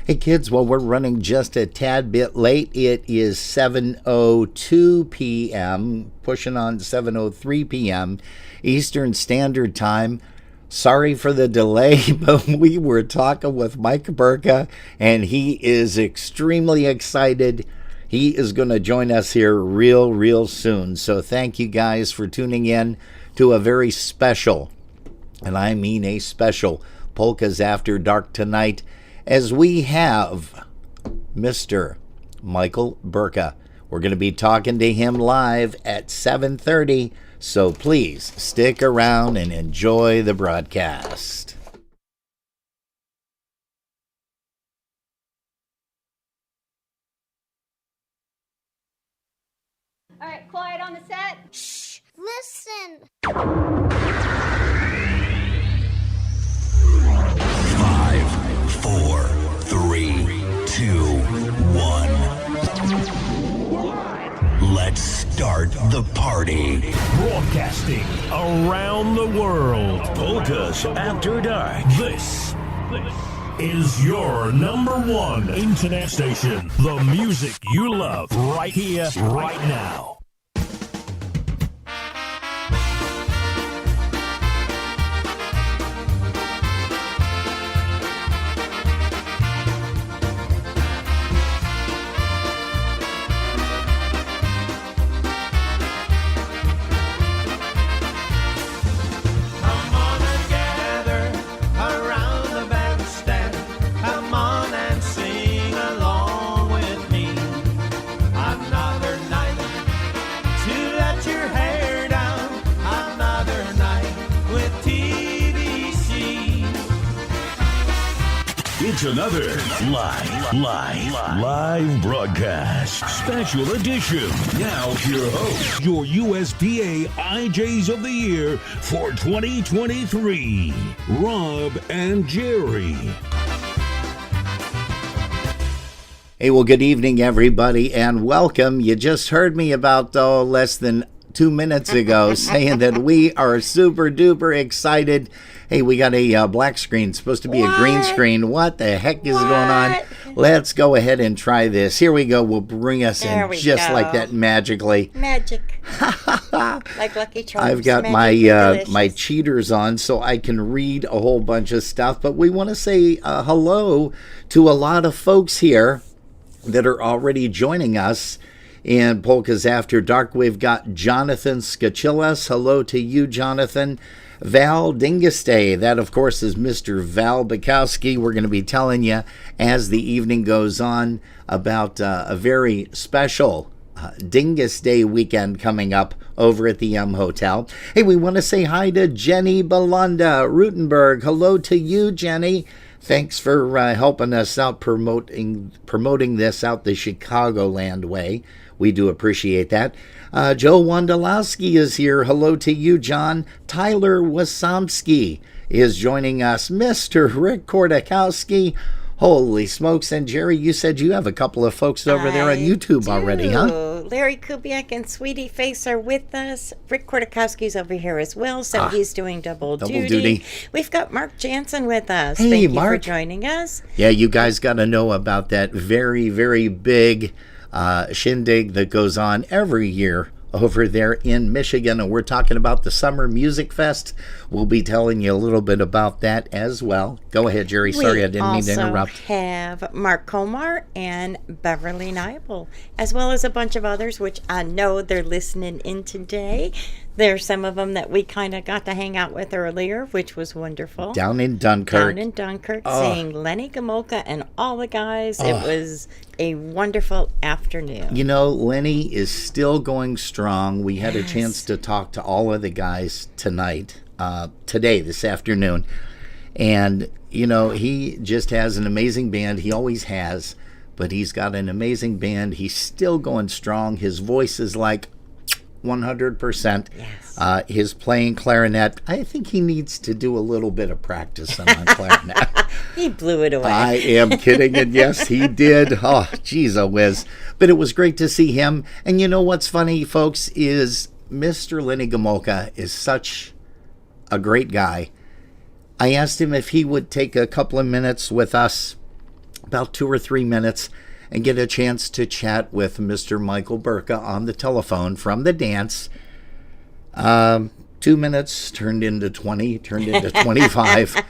Hey kids, well, we're running just a tad bit late. It is 7:02 p.m., pushing on 7:03 p.m. Eastern Standard Time. Sorry for the delay, but we were talking with Mike Burka, and he is extremely excited. He is going to join us here real soon. So thank you guys for tuning in to a very special, and I mean a special, Polkas After Dark tonight, as we have Mr. Michael Burka. We're going to be talking to him live at 7:30, so please stick around and enjoy the broadcast. All right, quiet on the set. Shh, listen. 5, 4, 3, 2, 1. Let's start the party. Broadcasting around the world. Polkas After Dark. This is your #1 internet station. The music you love right here, right now. It's another live broadcast, special edition. Now, your host, your USPA IJs of the Year for 2023, Rob and Jerry. Hey, well, good evening, everybody, and welcome. You just heard me about less than 2 minutes ago saying that we are super duper excited. Hey, we got a black screen, supposed to be a green screen. What the heck is going on? Let's go ahead and try this. Here we go. We'll bring us in just like that magically. Magic. Like Lucky Charms. I've got my cheaters on so I can read a whole bunch of stuff. But we want to say hello to a lot of folks here that are already joining us in Polkas After Dark. We've got Jonathan Skachillas. Hello to you, Jonathan. Val Dingaste, that of course is Mr. Val Bukowski. We're going to be telling you as the evening goes on about a very special Dingus Day weekend coming up over at the Hotel. Hey, we want to say hi to Jenny Belanda Rutenberg. Hello to you, Jenny. Thanks for helping us out promoting this out the Chicagoland way. We do appreciate that. Joe Wondolowski is here. Hello to you, John. Tyler Wasomski is joining us. Mr. Rick Kordakowski. Holy smokes. And Jerry, you said you have a couple of folks over there on YouTube already, huh? Larry Kubiak and Sweetie Face are with us. Rick Kordakowski's over here as well, so he's doing double duty. We've got Mark Jansen with us. Hey, Thank Mark. you for joining us. Yeah, you guys got to know about that very, very big shindig that goes on every year over there in Michigan, and we're talking about the Summer Music Fest. We'll be telling you a little bit about that as well. Go ahead, Jerry. Sorry, I didn't mean to interrupt. We also have Mark Komar and Beverly Neibel, as well as a bunch of others, which I know they're listening in today. There's some of them that we kind of got to hang out with earlier, which was wonderful. Down in Dunkirk, seeing Lenny Gomolka and all the guys. It was a wonderful afternoon. You know, Lenny is still going strong. We had a chance to talk to all of the guys today, this afternoon. And, you know, he just has an amazing band. He always has, but he's got an amazing band. He's still going strong. His voice is like 100%. Yes. His playing clarinet, I think he needs to do a little bit of practice on clarinet. He blew it away. I am kidding, and yes, he did. Oh, geez, a whiz. But it was great to see him. And you know what's funny, folks, is Mr. Lenny Gomolka is such a great guy. I asked him if he would take a couple of minutes with us about 2 or 3 minutes and get a chance to chat with Mr. Michael Burka on the telephone from the dance. 2 minutes turned into 20, turned into 25.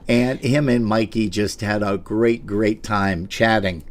And him and Mikey just had a great time chatting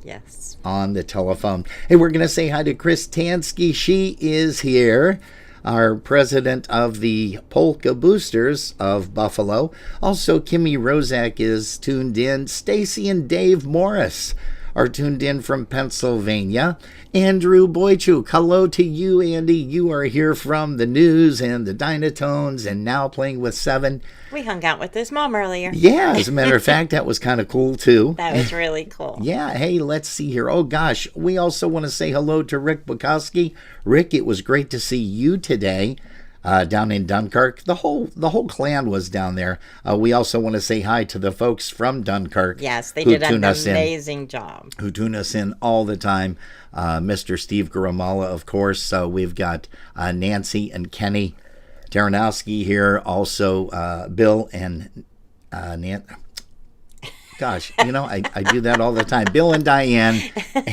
Yes. on the telephone. Hey, we're going to say hi to Chris Tansky. She is here, our president of the Polka Boosters of Buffalo. Also, Kimmy Rozak is tuned in. Stacy and Dave Morris are tuned in from Pennsylvania. Andrew Boychuk, hello to you, Andy. You are here from the Knewz and the Dynatones and now playing with Seven. We hung out with his mom earlier. Yeah, as a matter of fact, that was kind of cool, too. That was really cool. Yeah, hey, let's see here. Oh, gosh, we also want to say hello to Rick Bukowski. Rick, it was great to see you today down in Dunkirk. The whole clan was down there. We also want to say hi to the folks from Dunkirk. Yes, they did an amazing job. Who tune us in all the time. Mr. Steve Garamala, of course. We've got Nancy and Kenny Taranowski here. Also, Bill and Gosh, I do that all the time. Bill and Diane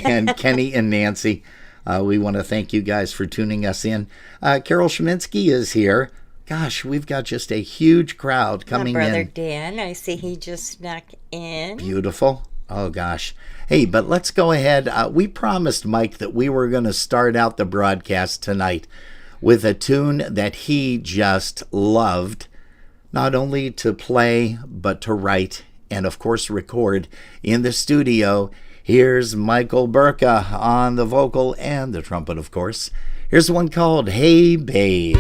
and Kenny and Nancy. We want to thank you guys for tuning us in. Carol Schminsky is here. Gosh, we've got just a huge crowd coming in. My brother Dan, I see he just snuck in. Beautiful. Oh, gosh. Hey, but let's go ahead. We promised Mike that we were going to start out the broadcast tonight with a tune that he just loved, not only to play, but to write and, of course, record in the studio. Here's Michael Burka on the vocal and the trumpet, of course. Here's one called Hey Babe.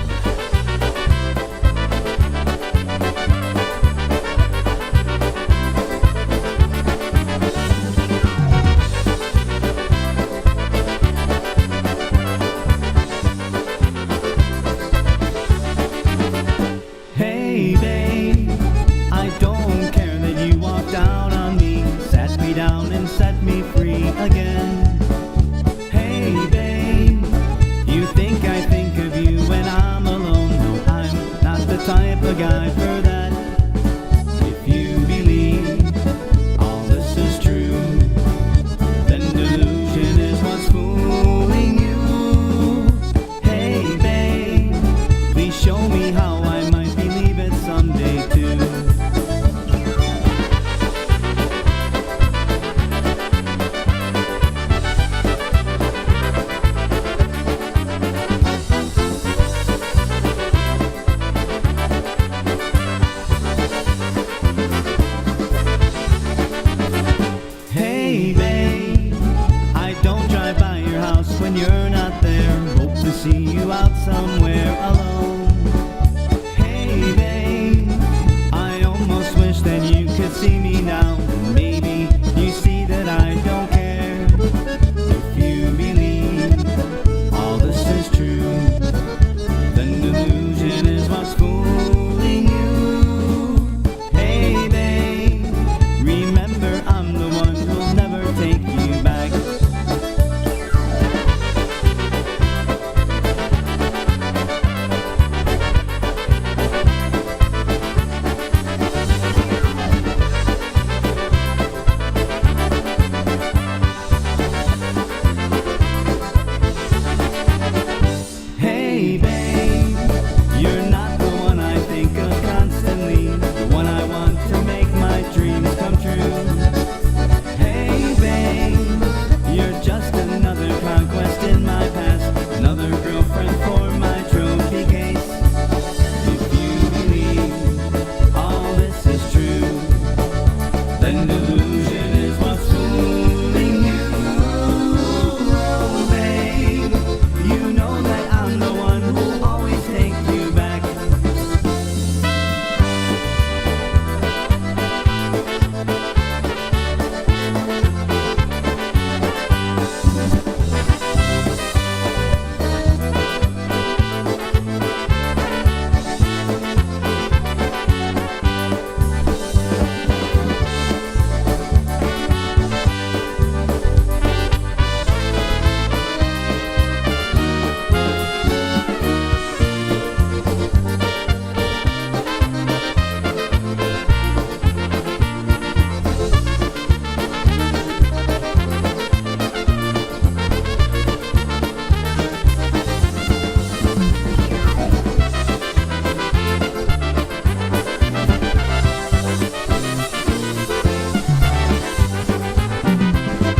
Hey babe, I don't care that you walked out on me, sat me down and set me free again. Hey babe, you think I think of you when I'm alone. No, I'm not the type of guy for that. If you believe all this is true, then delusion is what's fooling you. Hey babe, please show me how I might believe it someday too.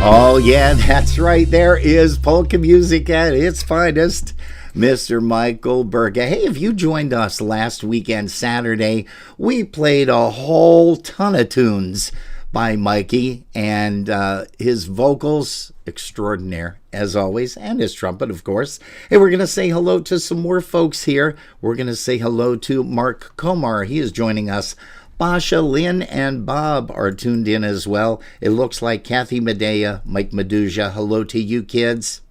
Oh, yeah, that's right. There is polka music at its finest. Mr. Michael Burka. Hey, if you joined us last weekend, Saturday, we played a whole ton of tunes by Mikey, and his vocals, extraordinaire, as always, and his trumpet, of course. Hey, we're going to say hello to some more folks here. We're going to say hello to Mark Komar. He is joining us. Basha, Lynn, and Bob are tuned in as well. It looks like Kathy Medea, Mike Meduja. Hello to you, kids.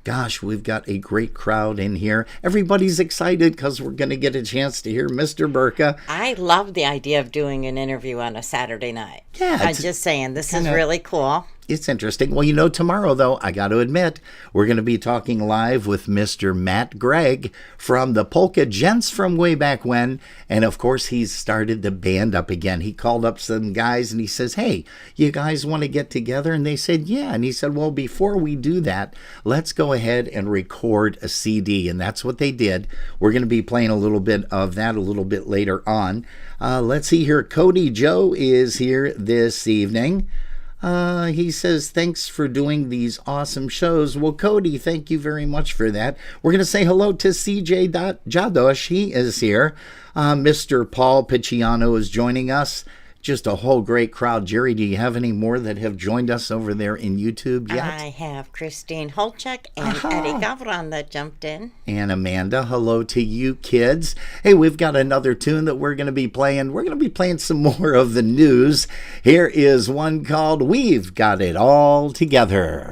Gosh, we've got a great crowd in here. Everybody's excited because we're going to get a chance to hear Mr. Burka. I love the idea of doing an interview on a Saturday night. Yeah. I'm just saying, this is really cool. It's interesting. Well, tomorrow, though, I got to admit, we're going to be talking live with Mr. Matt Gregg from the Polka Gents from way back when. And, of course, he's started the band up again. He called up some guys and he says, hey, you guys want to get together? And they said, yeah. And he said, well, before we do that, let's go ahead and record a CD. And that's what they did. We're going to be playing a little bit of that a little bit later on. Let's see here. Cody Joe is here this evening. He says, thanks for doing these awesome shows. Well, Cody, thank you very much for that. We're going to say hello to CJ Jadosh. He is here. Mr. Paul Picciano is joining us. Just a whole great crowd. Jerry, do you have any more that have joined us over there in YouTube yet? I have Christine Holchuk and Eddie Gavran that jumped in. And Amanda, hello to you kids. Hey, we've got another tune that we're going to be playing. We're going to be playing some more of the Knewz. Here is one called We've Got It All Together.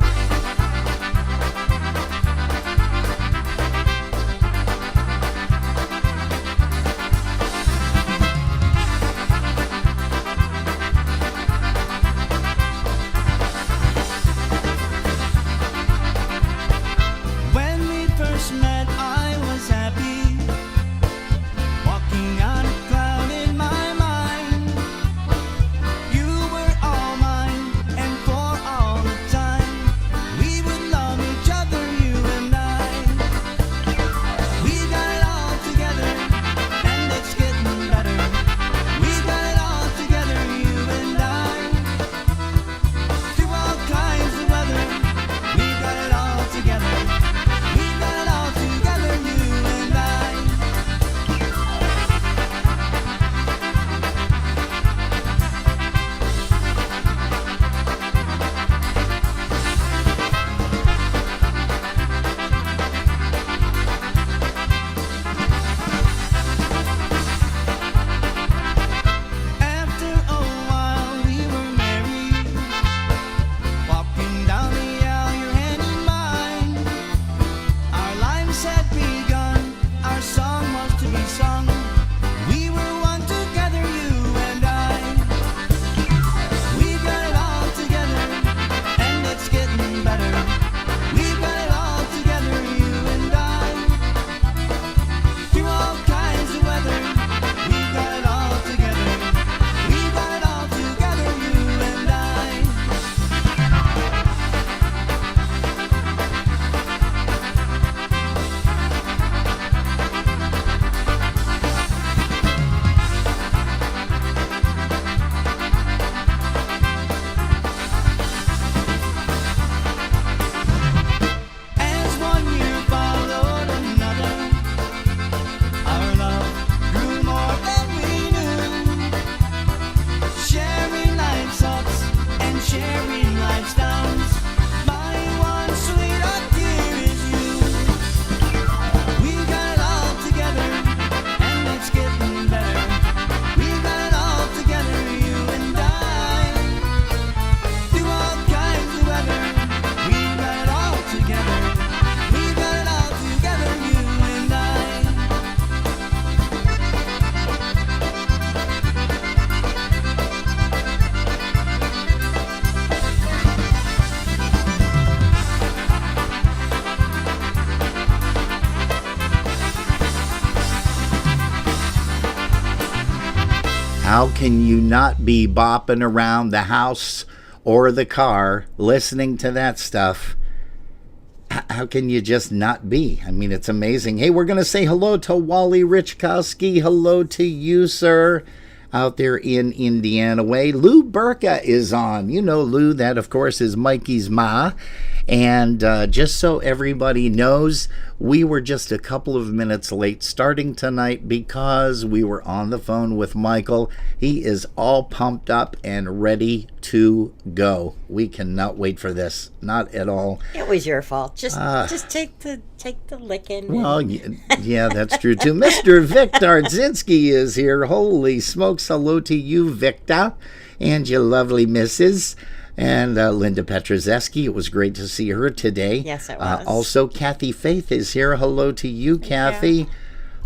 How can you not be bopping around the house or the car listening to that stuff? How can you just not be? I mean, it's amazing. Hey, we're going to say hello to Wally Richkowski. Hello to you, sir. out there in Indiana way. Lou Burka is on. You know Lou, that of course is Mikey's ma. And just so everybody knows, we were just a couple of minutes late starting tonight because we were on the phone with Michael. He is all pumped up and ready to go. We cannot wait for this. Not at all. It was your fault. Just take the licking. Well, yeah, that's true too. Mr. Vic Dardzinski is here. Holy smokes. Hello to you, Victor, and your lovely missus. And Linda Petrozeski, it was great to see her today. Yes, it was. Also, Kathy Faith is here. Hello to you, Kathy.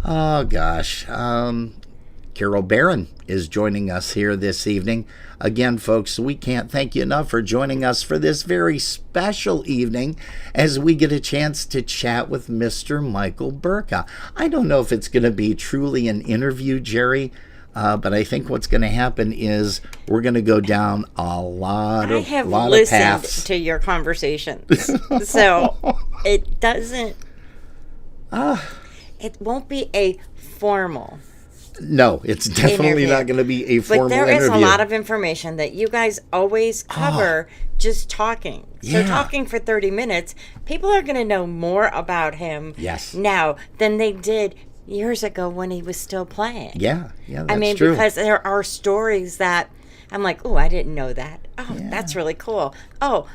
Oh, gosh. Carol Barron is joining us here this evening. Again, folks, we can't thank you enough for joining us for this very special evening as we get a chance to chat with Mr. Michael Burka. I don't know if it's going to be truly an interview, Jerry, but I think what's going to happen is we're going to go down a lot of paths. I have listened to your conversations, so it doesn't. It won't be a formal. No, it's definitely not going to be a formal interview. But there is a lot of information that you guys always cover just talking. So talking for 30 minutes, people are going to know more about him now than they did years ago when he was still playing. Yeah, that's true. Because there are stories that I'm like, oh, I didn't know that. Oh, that's really cool. Oh,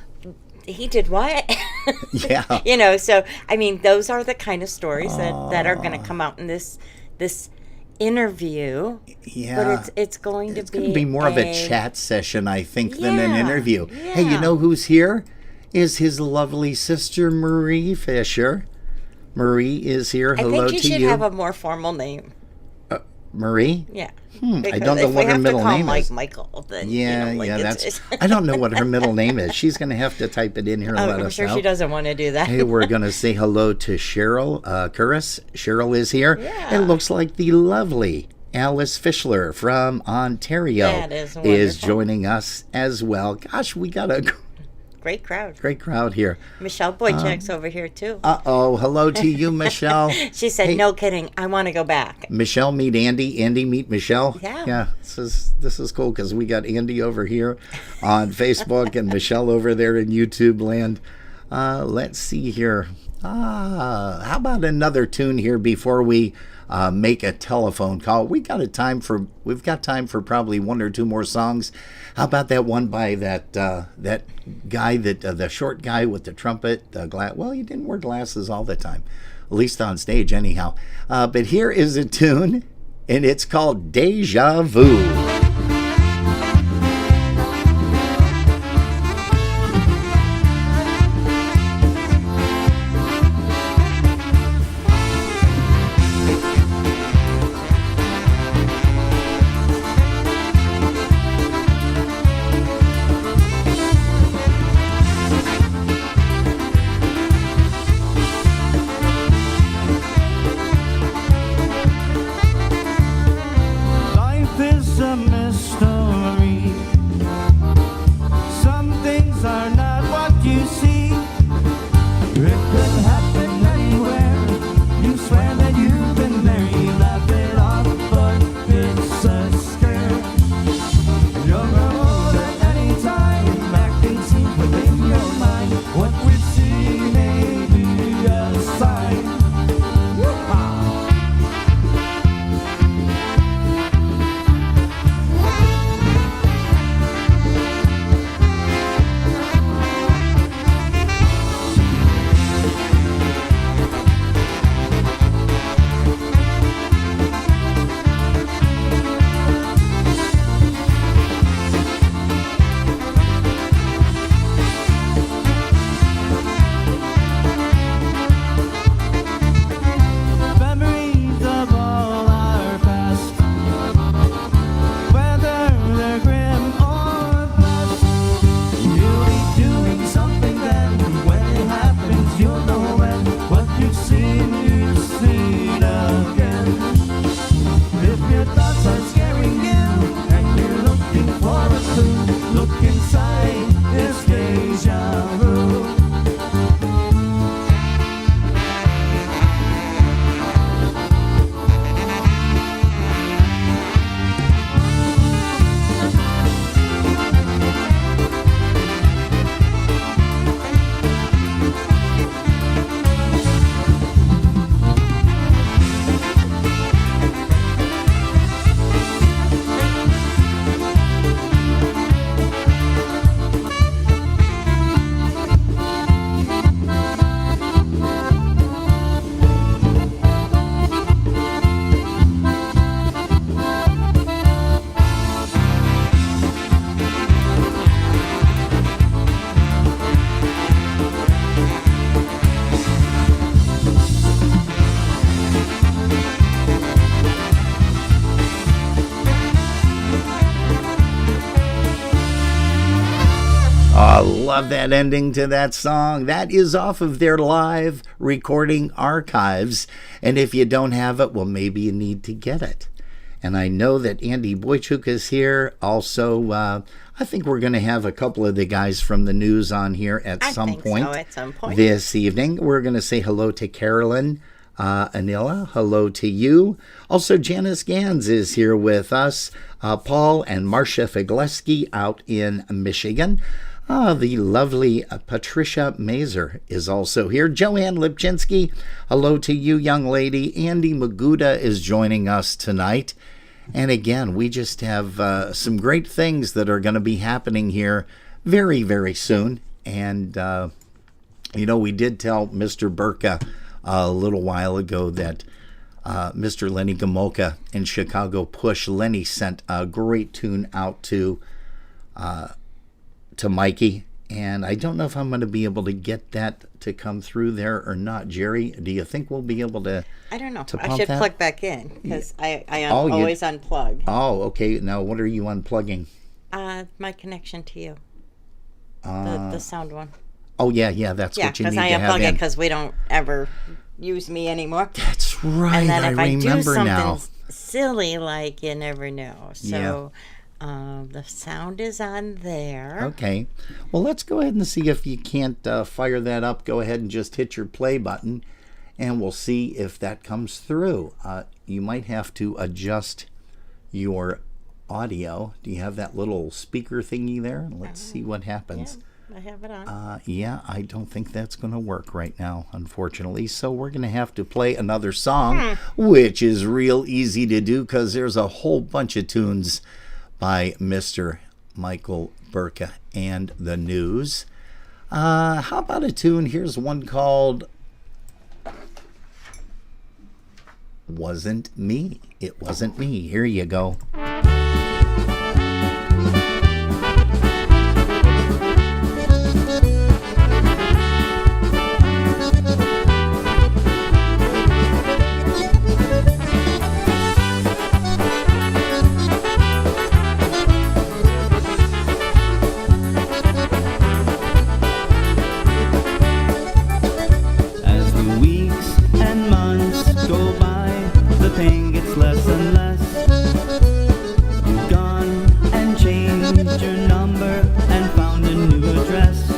he did what? Yeah. You know, so, I mean, those are the kind of stories that are going to come out in this interview. Yeah. But it's going to It's going to be more of a chat session, I think, than an interview. Yeah. Hey, you know who's here? Is his lovely sister, Marie Fisher. Marie is here. Hello to you. I think you should have a more formal name. Marie? Yeah. I don't know what her middle name is. Michael, then, that's. I don't know what her middle name is. She's going to have to type it in here and let us know. I'm sure she doesn't want to do that. Hey, we're going to say hello to Cheryl Curris. Cheryl is here. Yeah. It looks like the lovely Alice Fischler from Ontario is joining us as well. Gosh, we got a great crowd. Great crowd here. Michelle Boychuk's over here, too. Uh-oh. Hello to you, Michelle. She said, hey, no kidding. I want to go back. Michelle meet Andy. Andy meet Michelle. Yeah. Yeah. This is cool because we got Andy over here on Facebook and Michelle over there in YouTube land. Let's see here. How about another tune here before we make a telephone call? We've got time for probably one or two more songs. How about that one by that guy, the short guy with the trumpet? Well, he didn't wear glasses all the time, at least on stage anyhow. But here is a tune, and it's called Deja Vu. Love that ending to that song. That is off of their live recording archives. And if you don't have it, well, maybe you need to get it. And I know that Andy Boychuk is here. Also, I think we're going to have a couple of the guys from the Knewz on here at some point this evening. We're going to say hello to Carolyn Anila. Hello to you. Also, Janice Gans is here with us. Paul and Marcia Figleski out in Michigan. The lovely Patricia Mazer is also here. Joanne Lipchinsky, hello to you, young lady. Andy Maguda is joining us tonight. And again, we just have some great things that are going to be happening here very, very soon. And, we did tell Mr. Burka a little while ago that Mr. Lenny Gomolka in Chicago Push. Lenny sent a great tune out to Mikey, and I don't know if I'm going to be able to get that to come through there or not. Jerry, do you think we'll be able to? I don't know. To I should plug back in because I always unplug. Oh, okay. Now, what are you unplugging? My connection to you. The sound one. Oh, yeah. That's what you need to have in. Yeah, because I unplug it because we don't ever use me anymore. That's right. And then if I do something now. silly, like you never know. So. Yeah. The sound is on there. Okay. Well, let's go ahead and see if you can't fire that up. Go ahead and just hit your play button, and we'll see if that comes through. You might have to adjust your audio. Do you have that little speaker thingy there? Let's see what happens. Yeah, I have it on. I don't think that's going to work right now, unfortunately. So we're going to have to play another song, which is real easy to do because there's a whole bunch of tunes by Mr. Michael Burka and the Knewz. How about a tune? Here's one called Wasn't Me. It Wasn't Me. Here you go. Pain gets less and less. You've gone and changed your number and found a new address.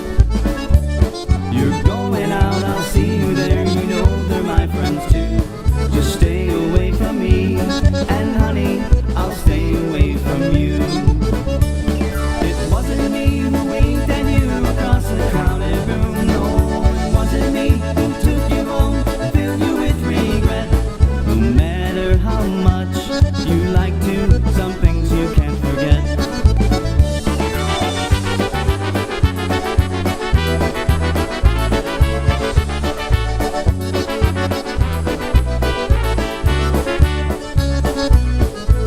You're going out, I'll see you there. You know they're my friends too. Just stay away from me, and honey, I'll stay away from you. It wasn't me who winked at you across the crowded room. No, it wasn't me who took you home, filled you with regret. No matter how much you like to, some things you can't forget.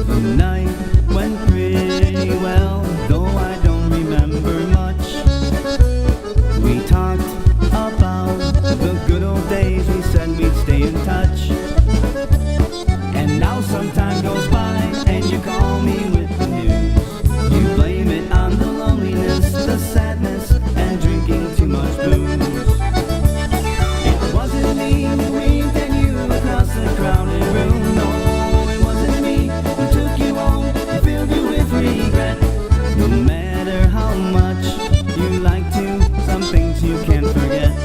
The night went pretty well, though I don't remember much. We talked about the good old days, we said we'd stay in touch. And now some time goes by and you call me with the news. You blame it on the loneliness, the sadness, and drinking too much booze. It wasn't me who winked at you across the crowded room. No, it wasn't me who took you home and filled you with regret. No matter how much you like to, some things you can't forget.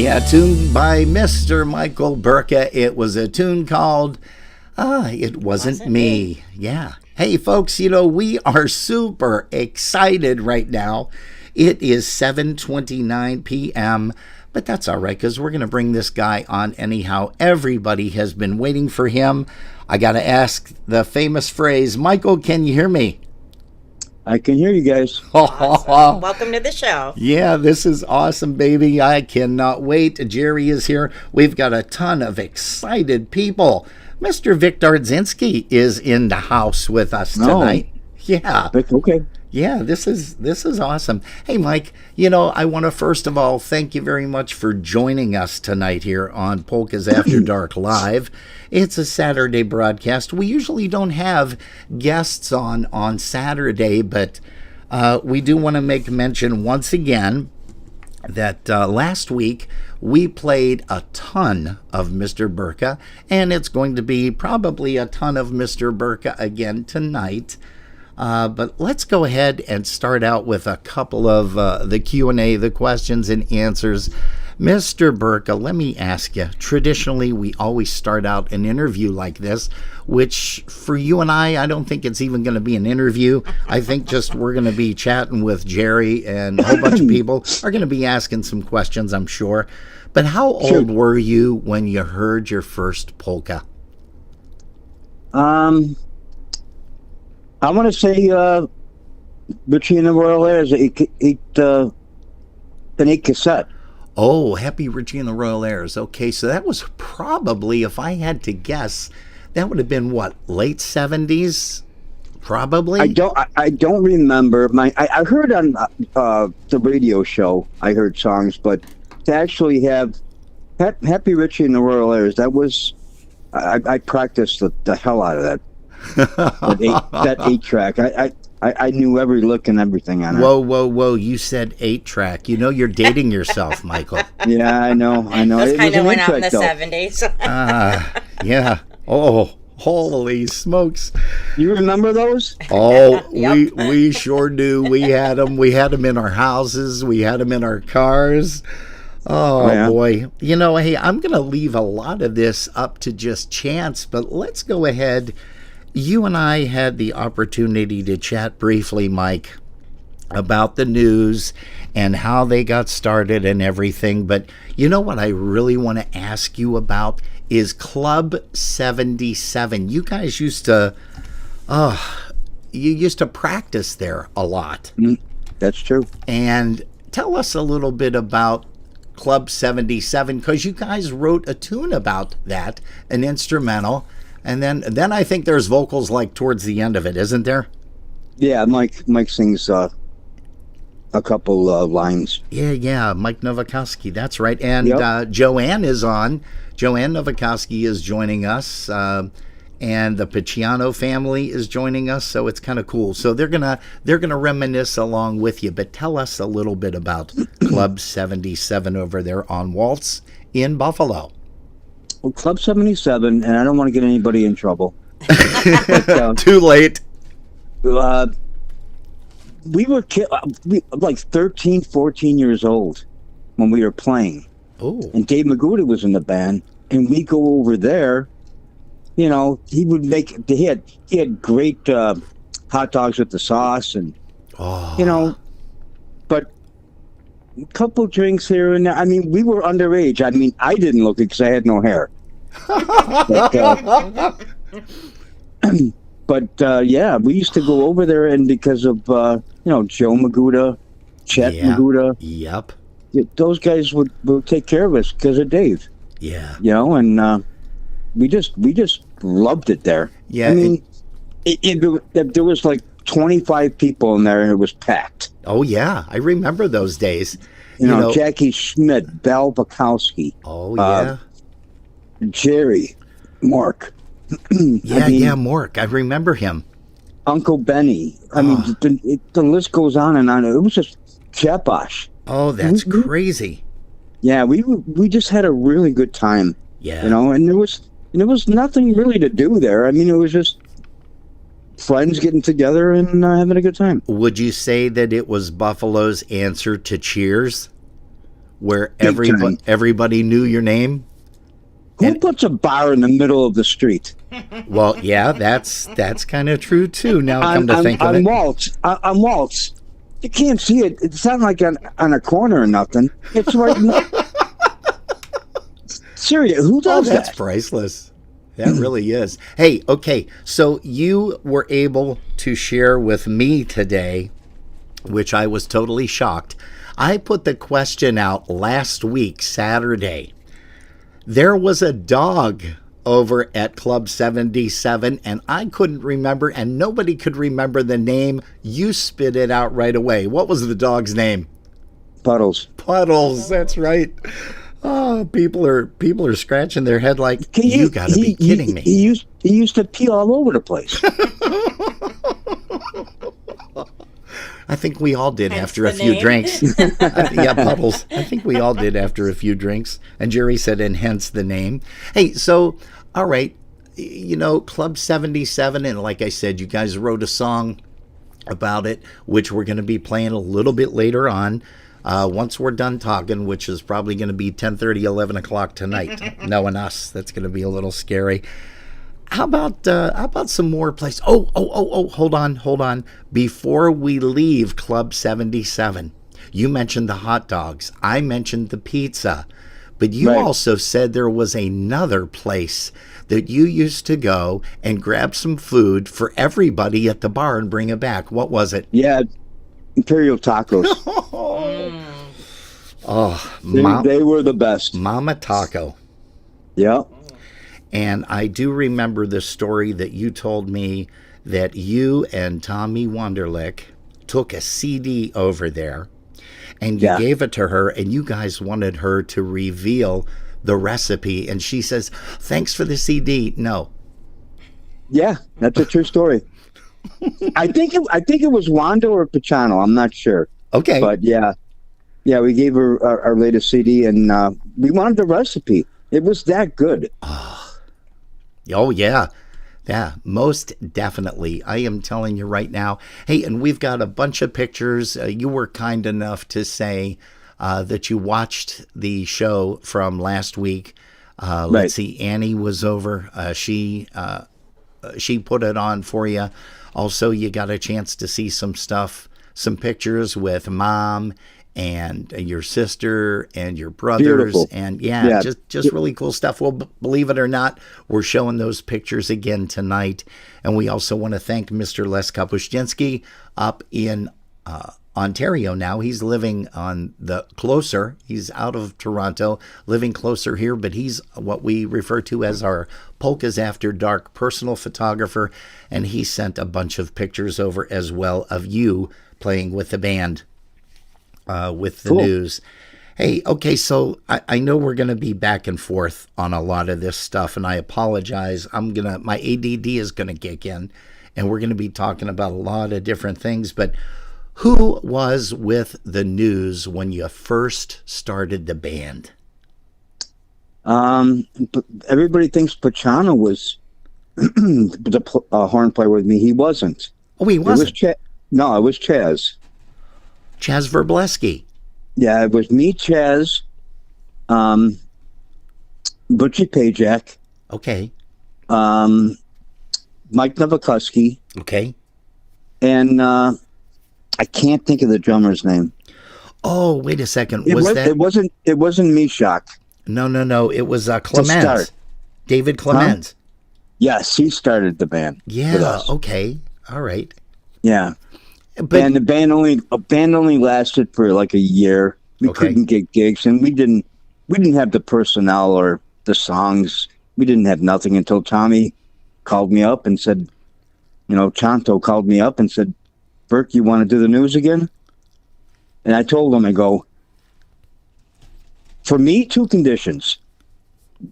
Yeah, tuned by Mr. Michael Burka. It was a tune called It Wasn't Me. Yeah. Hey, folks, we are super excited right now. It is 7:29 p.m., but that's all right because we're going to bring this guy on anyhow. Everybody has been waiting for him. I got to ask the famous phrase, Michael, can you hear me? I can hear you guys. Awesome. Welcome to the show. Yeah, this is awesome, baby. I cannot wait. Jerry is here. We've got a ton of excited people. Mr. Vic Dardzinski is in the house with us tonight. Yeah. Okay. Yeah, this is awesome. Hey, Mike, I want to first of all thank you very much for joining us tonight here on Polka's After Dark Live. It's a Saturday broadcast. We usually don't have guests on Saturday, but we do want to make mention once again that last week we played a ton of Mr. Burka, and it's going to be probably a ton of Mr. Burka again tonight. But let's go ahead and start out with a couple of the Q&A, the questions and answers. Mr. Burka, let me ask you, traditionally we always start out an interview like this, which for you and I don't think it's even going to be an interview. I think just we're going to be chatting with Jerry, and a whole bunch of people are going to be asking some questions, I'm sure. But how old were you when you heard your first polka? I want to say Richie and the Royal Airs, an 8 cassette. Oh, Happy Richie and the Royal Airs. Okay, so that was probably, if I had to guess, that would have been what, late 70s? Probably. I don't remember. I heard on the radio show. I heard songs, but to actually have Happy Richie and the Royal Airs, that was I practiced the hell out of that. that 8-track. I knew every lick and everything on it. Whoa! You said 8-track. You're dating yourself, Michael. Yeah, I know. That's kind of went out in the 70s. Yeah. Oh, holy smokes! You remember those? Oh, yep. we sure do. We had them. We had them in our houses. We had them in our cars. Oh, yeah. Boy. Hey, I'm going to leave a lot of this up to just chance, but let's go ahead. You and I had the opportunity to chat briefly, Mike, about the Knewz and how they got started and everything. But what I really want to ask you about is Club 77. You guys used to practice there a lot. That's true. And tell us a little bit about Club 77, because you guys wrote a tune about that, an instrumental. And then I think there's vocals like towards the end of it, isn't there? Yeah, Mike sings a couple lines. Yeah, Mike Nowakowski, that's right. And yep. Joanne is on. Joanne Nowakowski is joining us, and the Picciano family is joining us. So it's kind of cool. So they're gonna reminisce along with you. But tell us a little bit about Club 77 over there on Waltz in Buffalo. Well, Club 77, and I don't want to get anybody in trouble. But, too late. We were like 13, 14 years old when we were playing. Oh. And Dave Magooda was in the band, and we go over there. He had great hot dogs with the sauce, and but a couple drinks here and there. I mean, we were underage. I mean, I didn't look it because I had no hair. But yeah, we used to go over there, and because of Joe Magooda, Chet Magooda, yep, those guys would take care of us because of Dave. Yeah, and we just loved it there. Yeah, I mean, there was like 25 people in there, and it was packed. Oh yeah, I remember those days. Jackie Schmidt, Val Bukowski. Oh yeah, Jerry, Mark. Mark. I remember him. Uncle Benny. I mean, the list goes on and on. It was just Chepash. Oh, that's crazy. Yeah, we just had a really good time. Yeah, and there was nothing really to do there. I mean, it was just friends getting together and having a good time. Would you say that it was Buffalo's answer to Cheers? where Big time. everybody knew your name? Who puts a bar in the middle of the street? Well, yeah, that's kind of true too. Now come to think of on it. On Waltz. You can't see it. It's not like on a corner or nothing. It's right. Serious. Who does That's that? priceless. That really is. Hey, okay. So you were able to share with me today, which I was totally shocked. I put the question out last week, Saturday. There was a dog over at Club 77, and I couldn't remember, and nobody could remember the name. You spit it out right away. What was the dog's name? Puddles. Puddles. That's right. Oh, people are scratching their head like, you got to be kidding me. He used to pee all over the place. I think we all did Hence after a the few name. drinks. Yeah, Puddles. I think we all did after a few drinks. And Jerry said, and hence the name. Hey, so, all right, Club 77, and like I said, you guys wrote a song about it, which we're going to be playing a little bit later on. Once we're done talking, which is probably going to be 10:30, 11 o'clock tonight. Knowing us, that's going to be a little scary. How about some more places? Oh, hold on. Before we leave Club 77, you mentioned the hot dogs. I mentioned the pizza. But you also said there was another place that you used to go and grab some food for everybody at the bar and bring it back. What was it? Yeah, Imperial Tacos. They were the best. Mama Taco. Yeah. And I do remember the story that you told me that you and Tommy Wonderlick took a CD over there and you gave it to her, and you guys wanted her to reveal the recipe. And she says, thanks for the CD. No. Yeah, that's a true story. I think it was Wanda or Pachano. I'm not sure. Okay. But yeah, we gave her our latest CD, and we wanted the recipe. It was that good. Oh, yeah. Yeah, most definitely. I am telling you right now. Hey, and we've got a bunch of pictures. You were kind enough to say that you watched the show from last week. Let's see, Annie was over. She put it on for you. Also, you got a chance to see some stuff, some pictures with Mom and your sister and your brothers. Beautiful. And just really cool stuff. Well, believe it or not, we're showing those pictures again tonight. And we also want to thank Mr. Les Kapuscinski up in Ontario now. He's living he's out of Toronto, living closer here, but he's what we refer to as our Polkas After Dark personal photographer. And he sent a bunch of pictures over as well of you playing with the band. With the Knewz. Hey, okay, so I know we're going to be back and forth on a lot of this stuff, and I apologize. My ADD is going to kick in, and we're going to be talking about a lot of different things, but who was with the Knewz when you first started the band? Everybody thinks Pachano was the horn player with me. He wasn't. Oh, he wasn't? It was Chaz. Chaz Verbleski. Yeah, it was me, Chaz, Butchie Pajak. Okay. Mike Novakuski. Okay. And I can't think of the drummer's name. Oh, wait a second. It wasn't Meshach. No. It was Clement. David Clement. Huh? Yes, he started the band. Yeah. Okay. All right. Yeah. But, and the band only lasted for like a year. We couldn't get gigs, and we didn't have the personnel or the songs. We didn't have nothing until Tommy called me up and said, Chanto called me up and said, Burke, you want to do the Knewz again? And I told him, I go, for me, 2 conditions.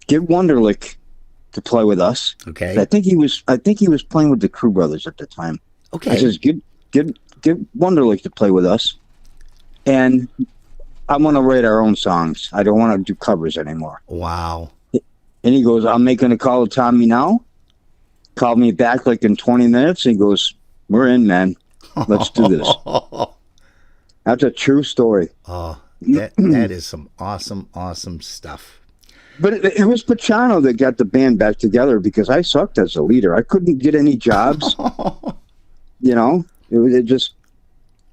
Get Wonderlick to play with us. Okay. I think he was playing with the Crew Brothers at the time. Okay. I says, get Wonderlick to play with us, and I want to write our own songs. I don't want to do covers anymore. Wow. And he goes, I'm making a call to Tommy now. Called me back like in 20 minutes. And he goes, we're in, man. Let's do this. That's a true story. Oh, That is some awesome stuff. But it was Pachano that got the band back together because I sucked as a leader. I couldn't get any jobs. It just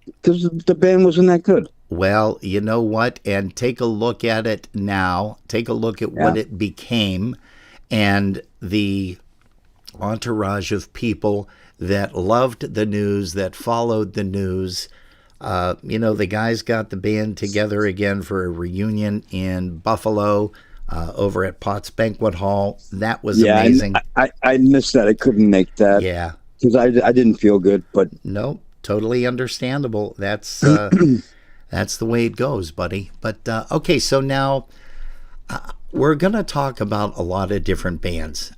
because the band wasn't that good. Well, you know what? And take a look at it now. Take a look at what it became and the entourage of people that loved the Knewz, that followed the Knewz. The guys got the band together again for a reunion in Buffalo over at Potts Banquet Hall. That was amazing. I missed that. I couldn't make that. Yeah. Because I didn't feel good. But no, totally understandable. That's that's the way it goes, buddy. But okay, so now we're going to talk about a lot of different bands.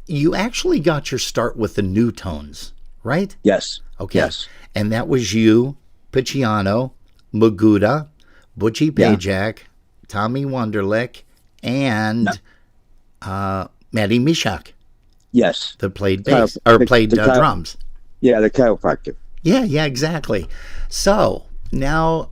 You actually got your start with the Dynatones, right? Yes. Okay. Yes. And that was you, Picciano, Maguda, Butchie Pajak, Tommy Wonderlick, and Matty Mishak. Yes. That played bass, or played drums. Yeah, the chiropractor. Yeah, exactly. So now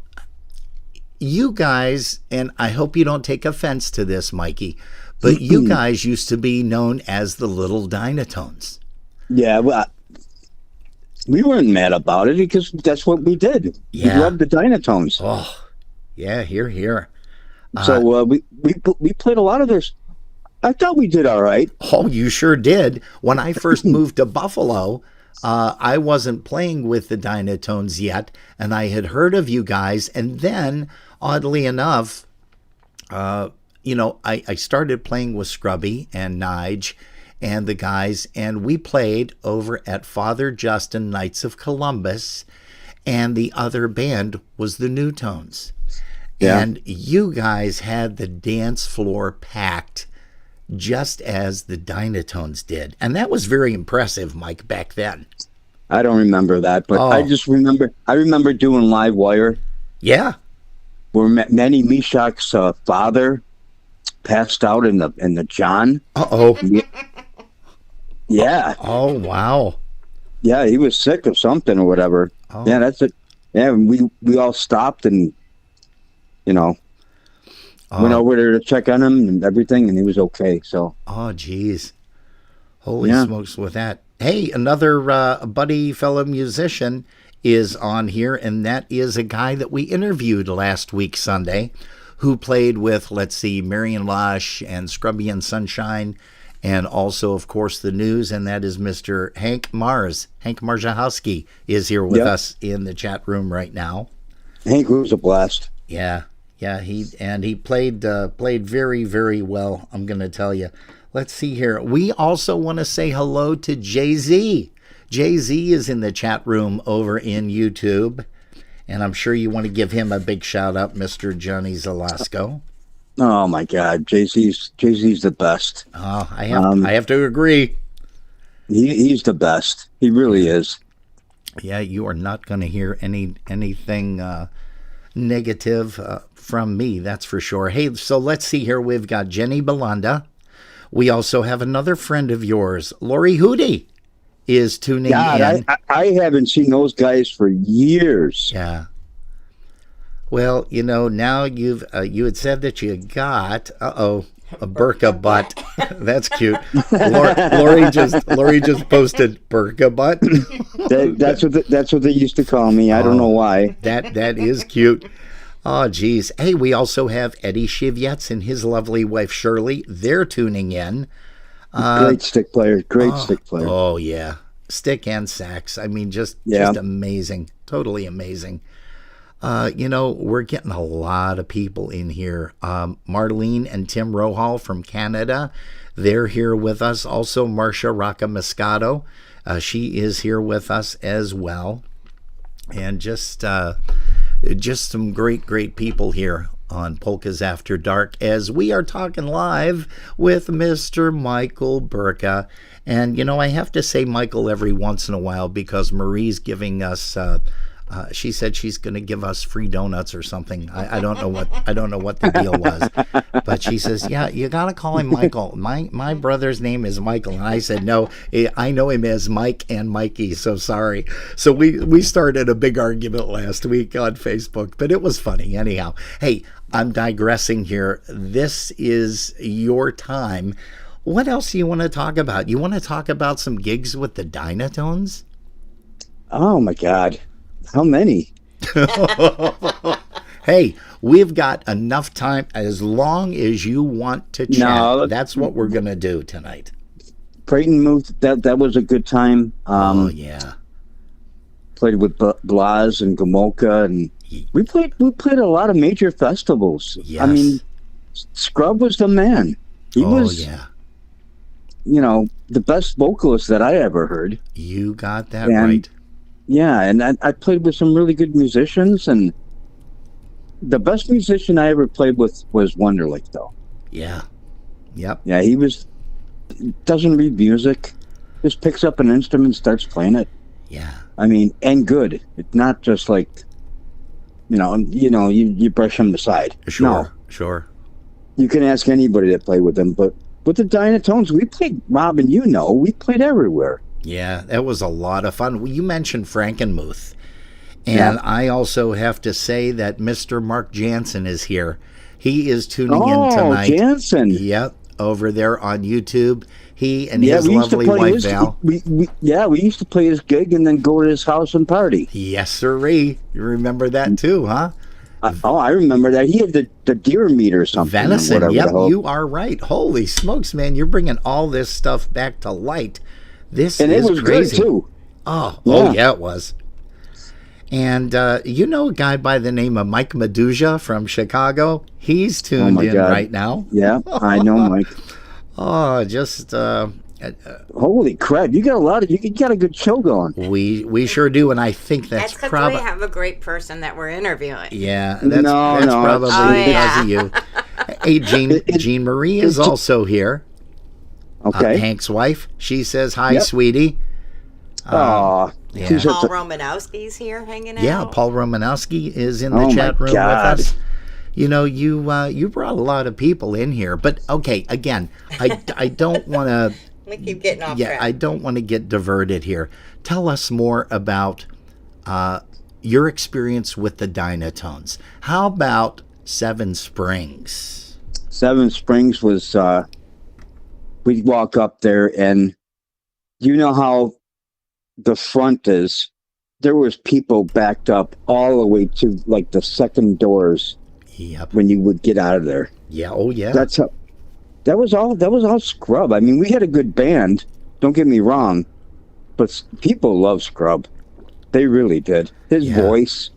you guys, and I hope you don't take offense to this, Mikey, but you guys used to be known as the Little Dynatones. Yeah, well, we weren't mad about it because that's what we did. Yeah. We loved the Dynatones. Oh, yeah, here. So we played a lot of their. I thought we did all right. Oh, you sure did. When I first moved to Buffalo, I wasn't playing with the Dynatones yet, and I had heard of you guys. And then, oddly enough, I started playing with Scrubby and Nige and the guys, and we played over at Father Justin Knights of Columbus, and the other band was the Dynatones. Yeah. And you guys had the dance floor packed just as the Dynatones did. And that was very impressive, Mike, back then. I don't remember that, but I just remember, doing Live Wire. Yeah. Where Manny Mishak's father passed out in the John. Uh-oh. Yeah. Oh, wow. Yeah, he was sick of something or whatever. Oh. Yeah, that's it. Yeah, we all stopped and, went over there to check on him and everything, and he was okay. So. Oh, geez. Holy smokes with that. Hey, another buddy fellow musician is on here, and that is a guy that we interviewed last week Sunday who played with, Marion Lush and Scrubby and Sunshine, and also, of course, the Knewz, and that is Mr. Hank Mars. Hank Marzahowski is here with us in the chat room right now. Hank was a blast. Yeah, he played very, very well, I'm going to tell you. Let's see here. We also want to say hello to Jay-Z. Jay-Z is in the chat room over in YouTube, and I'm sure you want to give him a big shout out, Mr. Johnny Zalasco. Oh my God, Jay-Z's the best. Oh, I have to agree. He's the best. He really is. Yeah, you are not going to hear anything negative from me, that's for sure. Hey, so let's see here. We've got Jenny Belanda. We also have another friend of yours, Lori Hootie, is tuning in. I haven't seen those guys for years. Yeah. Well, now you had said that you got a Burka butt. That's cute. Lori just posted Burka butt. That's what they used to call me. I don't know why. That is cute. Oh, geez. Hey, we also have Eddie Shivets and his lovely wife Shirley. They're tuning in. Great stick player. Stick player. Oh yeah, stick and sax. I mean, just amazing. Totally amazing. We're getting a lot of people in here. Marlene and Tim Rohal from Canada, they're here with us. Also, Marcia Rocca Moscato, she is here with us as well. And just some great people here on Polkas After Dark as we are talking live with Mr. Michael Burka. And, I have to say Michael every once in a while because Marie's giving us She said she's going to give us free donuts or something. I don't know what the deal was, but she says, yeah, you got to call him Michael. My brother's name is Michael, and I said, no, I know him as Mike and Mikey. So sorry. So we started a big argument last week on Facebook, but it was funny anyhow. Hey, I'm digressing here. This is your time. What else do you want to talk about? You want to talk about some gigs with the Dynatones? Oh my God. How many? Hey, we've got enough time as long as you want to chat. No, that's what we're going to do tonight. Creighton moved. That was a good time. Oh, yeah. Played with Blas and Gomolka, and we played a lot of major festivals. Yes. I mean, Scrub was the man. He was, yeah. The best vocalist that I ever heard. You got that right. Yeah, and I played with some really good musicians, and the best musician I ever played with was Wonderlic, though. Yeah. Yep. Yeah, he doesn't read music, just picks up an instrument, starts playing it. Yeah. I mean, and good. It's not just like, you brush him aside. Sure. No. Sure. You can ask anybody that played with him, but with the Dynatones, we played, Rob, and we played everywhere. Yeah, that was a lot of fun. You mentioned Frankenmuth, and I also have to say that Mr. Mark Jansen is here. He is tuning in tonight. Oh, Jansen. Yep, over there on YouTube. He and his lovely wife, Val. We used to play his gig and then go to his house and party. Yes, sirree. You remember that too, huh? I remember that. He had the deer meat or something. Venison, yep, you are right. Holy smokes, man. You're bringing all this stuff back to light. This and is it was crazy. Good too. Oh, yeah, it was. And you know a guy by the name of Mike Medusa from Chicago? He's tuned in right now. Yeah, I know Mike. Oh, just holy crap! You got you got a good show going. We sure do, and I think that's probably we have a great person that we're interviewing. Yeah, that's probably because of you. Hey, Jean Marie is also here. Okay. Hank's wife. She says hi, sweetie. Yeah. Paul Romanowski's here hanging out. Yeah, Paul Romanowski is in the chat room with us. You brought a lot of people in here, but okay, again, I don't want to. We keep getting off track. I don't want to get diverted here. Tell us more about your experience with the Dynatones. How about Seven Springs? Seven Springs was. We'd walk up there, and you know how the front is. There was people backed up all the way to like the second doors. Yep. When you would get out of there. Yeah. Oh, yeah. That was all Scrub. I mean, we had a good band. Don't get me wrong, but people love Scrub. They really did. His voice,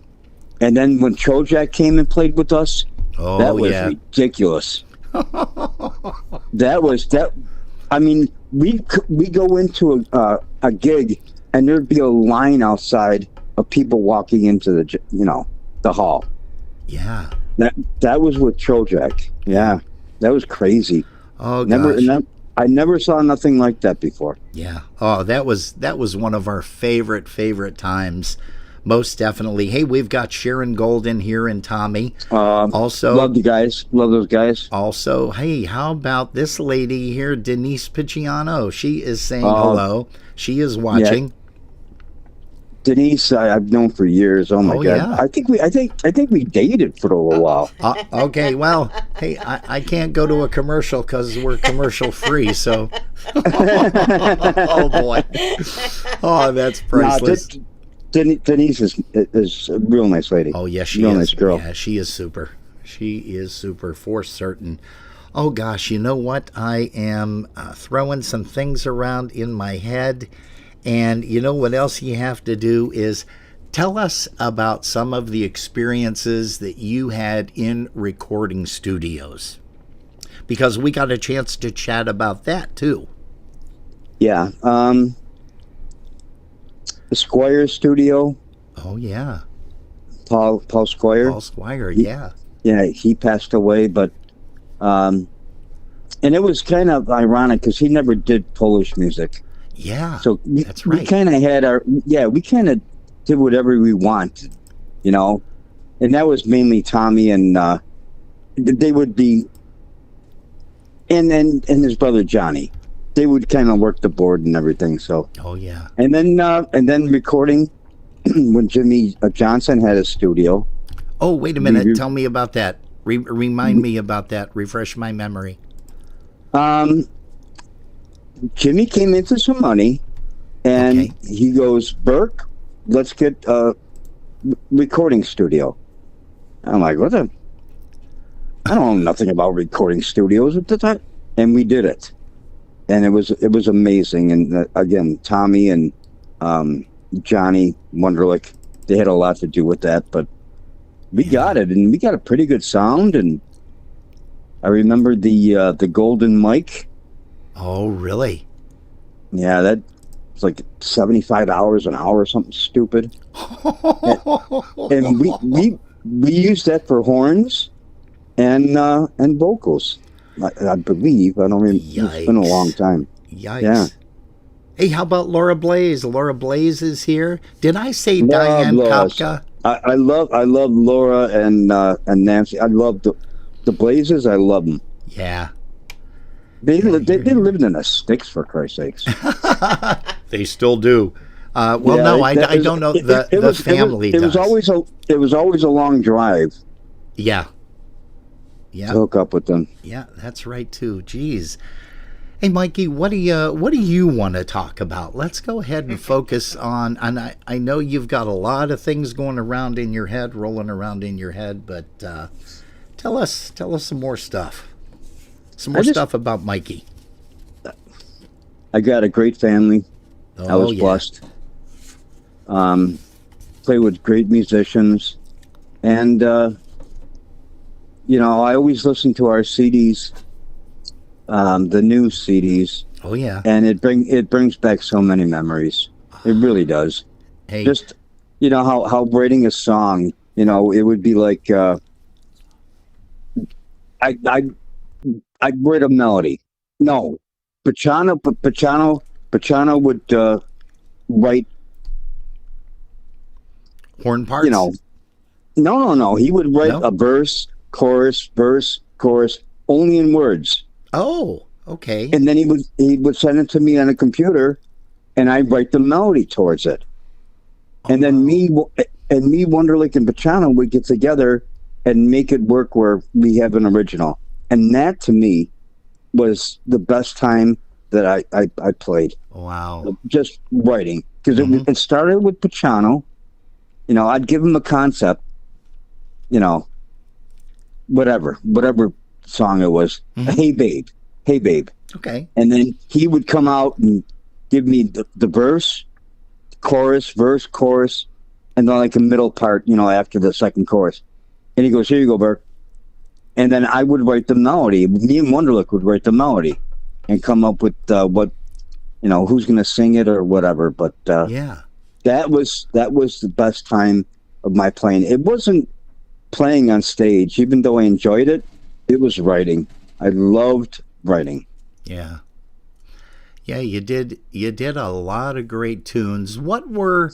and then when Trojak came and played with us, that was ridiculous. That. I mean, we go into a gig, and there'd be a line outside of people walking into the hall. Yeah. That was with Trojak. Yeah, that was crazy. Oh gosh. I never saw nothing like that before. Yeah. Oh, that was one of our favorite times. Most definitely. Hey, we've got Sharon Golden here and Tommy. Also, love you guys. Love those guys. Also, hey, how about this lady here, Denise Picciano? She is saying hello. She is watching. Yeah. Denise, I've known for years. Oh my God! Yeah. I think we dated for a little while. Okay, well, hey, I can't go to a commercial because we're commercial free. So, oh boy, oh that's priceless. Denise is a real nice lady. Oh yes, she real is. Nice girl. Yeah, she is super. She is super for certain. Oh gosh, you know what? I am throwing some things around in my head. And you know what else you have to do is tell us about some of the experiences that you had in recording studios. Because we got a chance to chat about that too. Yeah. The Squire studio. Oh yeah. Paul Squire. Paul Squire, yeah. Yeah, he passed away, but and it was kind of ironic because he never did Polish music. Yeah, so that's right. We kind of had did whatever we wanted, you know. And that was mainly Tommy, and they would be, and his brother Johnny. They would kind of work the board and everything. So. Oh yeah. And then recording when Jimmy Johnson had a studio. Oh, wait a minute. Tell me about that. Remind me about that. Refresh my memory. Jimmy came into some money, and he goes, Burke, let's get a recording studio. I'm like, what the? I don't know nothing about recording studios at the time. And we did it. And it was amazing. And again, Tommy and Johnny Wunderlich, they had a lot to do with that. But we got it, and we got a pretty good sound. And I remember the golden mic. Oh, really? Yeah, that was like $75 an hour or something stupid. and we used that for horns and vocals. I believe. I don't remember. It's been a long time. Yikes. Yeah. Hey, how about Laura Blaze? Laura Blaze is here. Did I say Diane Kopka? I love Laura and Nancy. I love the Blazes. I love them. Yeah. They lived in the sticks, for Christ's sakes. They still do. I don't know. The family does. It was always a long drive. Yeah. Yeah. To hook up with them. Yeah, that's right too. Jeez. Hey, Mikey, what do you want to talk about? Let's go ahead and focus on. And I know you've got a lot of things going around in your head, rolling around in your head, but tell us some more stuff. Some more stuff about Mikey. I got a great family. I was blessed. Play with great musicians, and I always listen to our CDs, the new CDs. Oh yeah, and it brings back so many memories. It really does. Hey, just how writing a song, it would be like I'd write a melody. No, Pachano would write horn parts. No. He would write a verse, chorus, only in words. Oh, okay. And then he would send it to me on a computer, and I'd write the melody towards it. And then me, Wunderlich, and Pachano would get together and make it work where we have an original. And that, to me, was the best time that I played. Wow. Just writing. Because it started with Pachano. I'd give him a concept, whatever song it was. Hey, babe. Okay. And then he would come out and give me the verse, chorus, and then like a middle part, after the second chorus. And he goes, here you go, Burke. And then I would write the melody. Me and Wunderlich would write the melody and come up with who's going to sing it or whatever. But that was the best time of my playing. It wasn't playing on stage, even though I enjoyed it. It was writing. I loved writing. Yeah. Yeah, you did a lot of great tunes. What were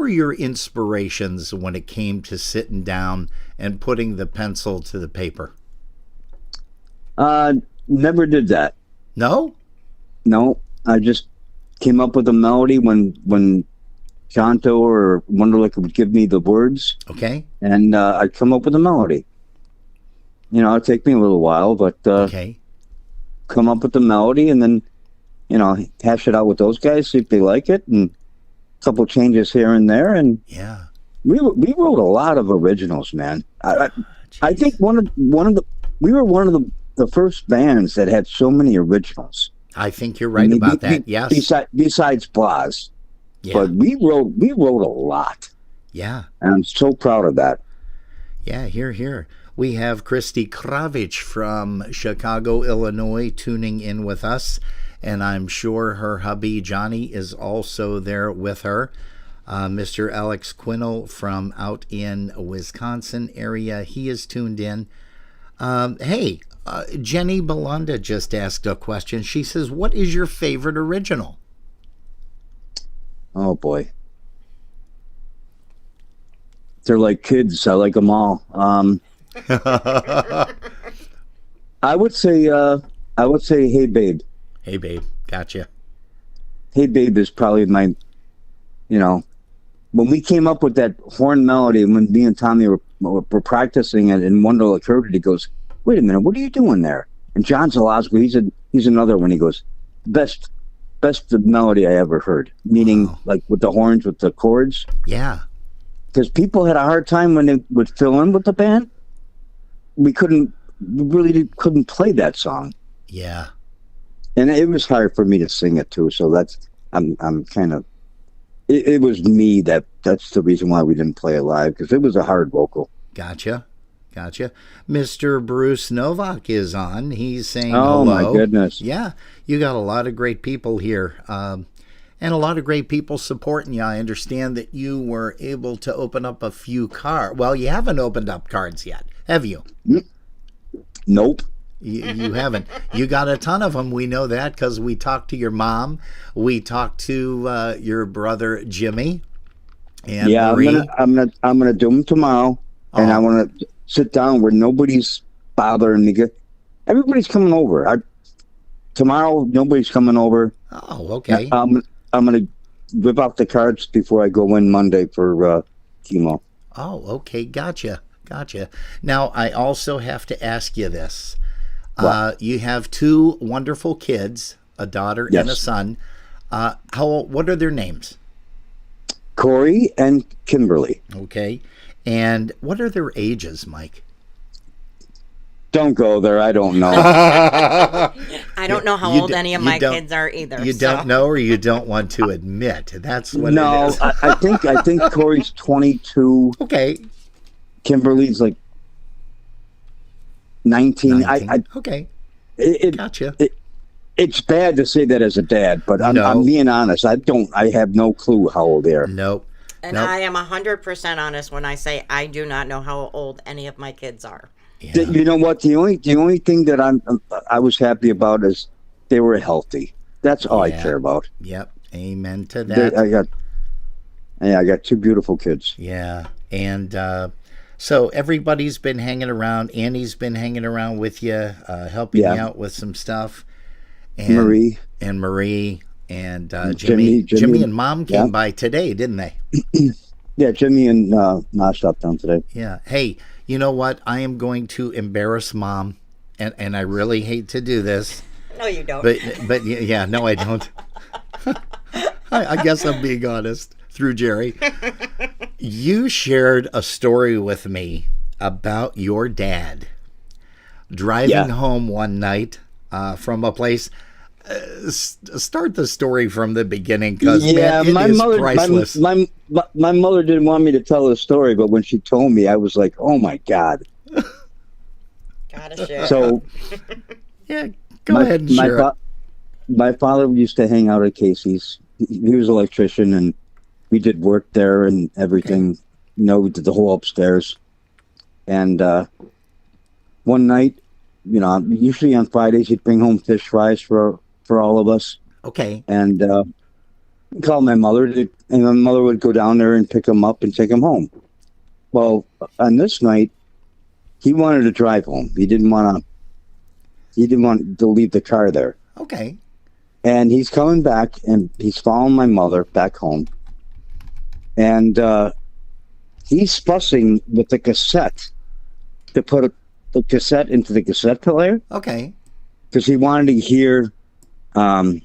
your inspirations when it came to sitting down and putting the pencil to the paper? Never did that. No? No. I just came up with a melody when Chanto or Wunderlich would give me the words. Okay. And I'd come up with a melody. It'd take me a little while, but come up with the melody and then, hash it out with those guys, see if they like it, and a couple changes here and there. And we wrote a lot of originals, man. I think we were one of the first bands that had so many originals. I think you're right about that. Yes. Besides Blas. Yeah. But we wrote a lot. Yeah. And I'm so proud of that. Yeah, here. We have Christy Kravich from Chicago, Illinois, tuning in with us. And I'm sure her hubby, Johnny, is also there with her. Mr. Alex Quinnell from out in Wisconsin area, he is tuned in. Hey, Jenny Belanda just asked a question. She says, what is your favorite original? Oh, boy. They're like kids. I like them all. I would say, "Hey Babe." Hey, babe. Gotcha. "Hey Babe" is probably my, when we came up with that horn melody, when me and Tommy were practicing it, and Wendell occurred, he goes, "Wait a minute, what are you doing there?" And John Zalowski, he's another one. He goes, "Best melody I ever heard," meaning like with the horns, with the chords. Yeah. Because people had a hard time when they would fill in with the band. We really couldn't play that song. Yeah. And it was hard for me to sing it too. So I'm kind of, it was me that's the reason why we didn't play it live, because it was a hard vocal. Gotcha. Mr. Bruce Novak is on. He's saying Oh, hello. my goodness. Yeah. You got a lot of great people here. And a lot of great people supporting you. I understand that you were able to open up a few cards. Well, you haven't opened up cards yet, have you? Nope. You haven't. You got a ton of them. We know that because we talked to your mom. We talked to your brother Jimmy. And Yeah, Marie. I'm gonna do them tomorrow, and I want to sit down where nobody's bothering me. Everybody's coming over. Tomorrow, nobody's coming over. Oh, okay. I'm gonna whip out the cards before I go in Monday for chemo. Oh, okay. Gotcha. Now, I also have to ask you this. You have two wonderful kids, a daughter and a son. What are their names? Corey and Kimberly. Okay. And what are their ages, Mike? Don't go there. I don't know. I don't know how old any of my kids are either. You don't know, or you don't want to admit. That's what it is. I think Corey's 22. Okay. Kimberly's like 19. Okay. Gotcha. It's bad to say that as a dad, but I'm being honest. I have no clue how old they are. Nope. And I am 100% honest when I say I do not know how old any of my kids are. Yeah. You know what? The only thing that I was happy about is they were healthy. That's all I care about. Yep. Amen to that. I got two beautiful kids. Yeah. And so everybody's been hanging around. Annie's been hanging around with you, helping you out with some stuff. And Marie and Jimmy and Mom came by today, didn't they? Yeah, Jimmy and Ma stopped down today. Yeah. Hey, you know what? I am going to embarrass Mom, and I really hate to do this. No, you don't. But yeah, no, I don't. I guess I'm being honest through Jerry. You shared a story with me about your dad driving home one night from a place. Start the story from the beginning, because man, it is priceless. My mother didn't want me to tell the story, but when she told me, I was like, "Oh my God!" Gotta share. So, yeah, go ahead and share it. My father used to hang out at Casey's. He was an electrician, and we did work there and everything. Okay. We did the whole upstairs. And one night, usually on Fridays, he'd bring home fish fries for all of us. Okay. And call my mother, and my mother would go down there and pick him up and take him home. Well, on this night, he wanted to drive home. He didn't want to leave the car there. Okay. And he's coming back, and he's following my mother back home. And he's fussing with the cassette to put the cassette into the cassette player. Okay. Because he wanted to hear, what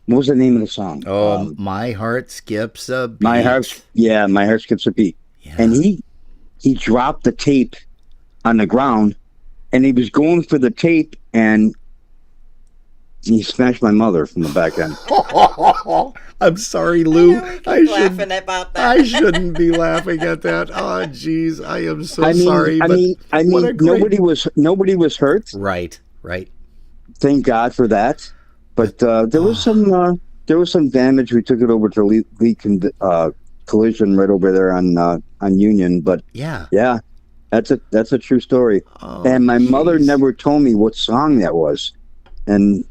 was the name of the song? Oh, My Heart Skips a Beat. My Heart Skips a Beat. Yeah. And he dropped the tape on the ground, and he was going for the tape, and he smashed my mother from the back end. I'm sorry, Lou. Laughing about that. I shouldn't be laughing at that. Oh, geez, I am so sorry. I mean, nobody was hurt. Right. Thank God for that. But there was some damage. We took it over to Lee Collision right over there on Union. But yeah, that's a true story. Oh, and my mother never told me what song that was, and